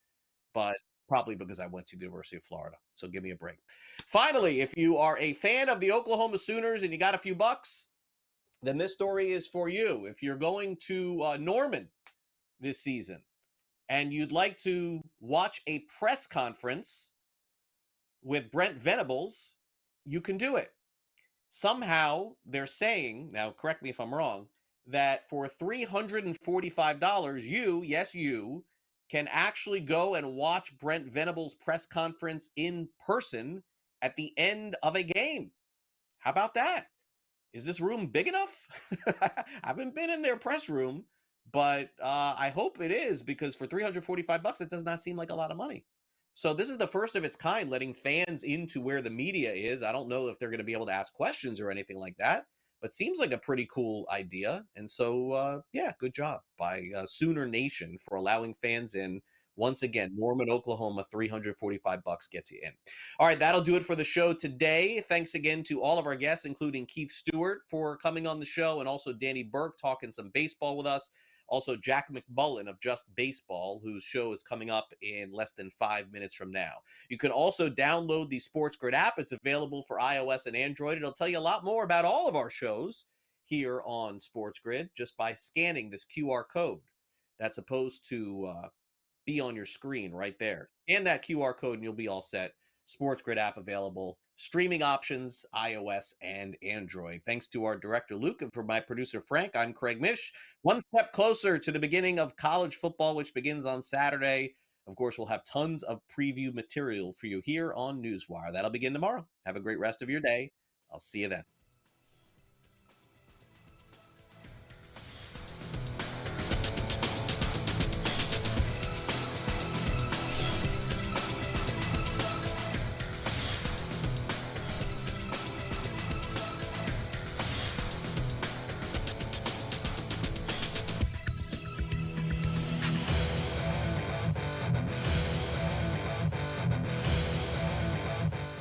but probably because I went to the University of Florida. So give me a break. Finally, if you are a fan of the Oklahoma Sooners and you got a few bucks, then this story is for you. If you're going to Norman this season and you'd like to watch a press conference with Brent Venables, you can do it. Somehow they're saying, now correct me if I'm wrong, that for $345, you can actually go and watch Brent Venables' press conference in person at the end of a game. How about that? Is this room big enough? I haven't been in their press room, but I hope it is, because for $345, it does not seem like a lot of money. So this is the first of its kind, letting fans into where the media is. I don't know if they're going to be able to ask questions or anything like that, but seems like a pretty cool idea. And so, yeah, good job by Sooner Nation for allowing fans in. Once again, Norman, Oklahoma, $345 gets you in. All right, that'll do it for the show today. Thanks again to all of our guests, including Keith Stewart for coming on the show, and also Danny Burke talking some baseball with us. Also, Jack McMullen of Just Baseball, whose show is coming up in less than 5 minutes from now. You can also download the SportsGrid app. It's available for iOS and Android. It'll tell you a lot more about all of our shows here on SportsGrid just by scanning this QR code. That's supposed to be on your screen right there. And that QR code and you'll be all set. SportsGrid app available. Streaming options, iOS and Android. Thanks to our director, Luke, and for my producer, Frank, I'm Craig Mish. One step closer to the beginning of college football, which begins on Saturday. Of course, we'll have tons of preview material for you here on NewsWire. That'll begin tomorrow. Have a great rest of your day. I'll see you then.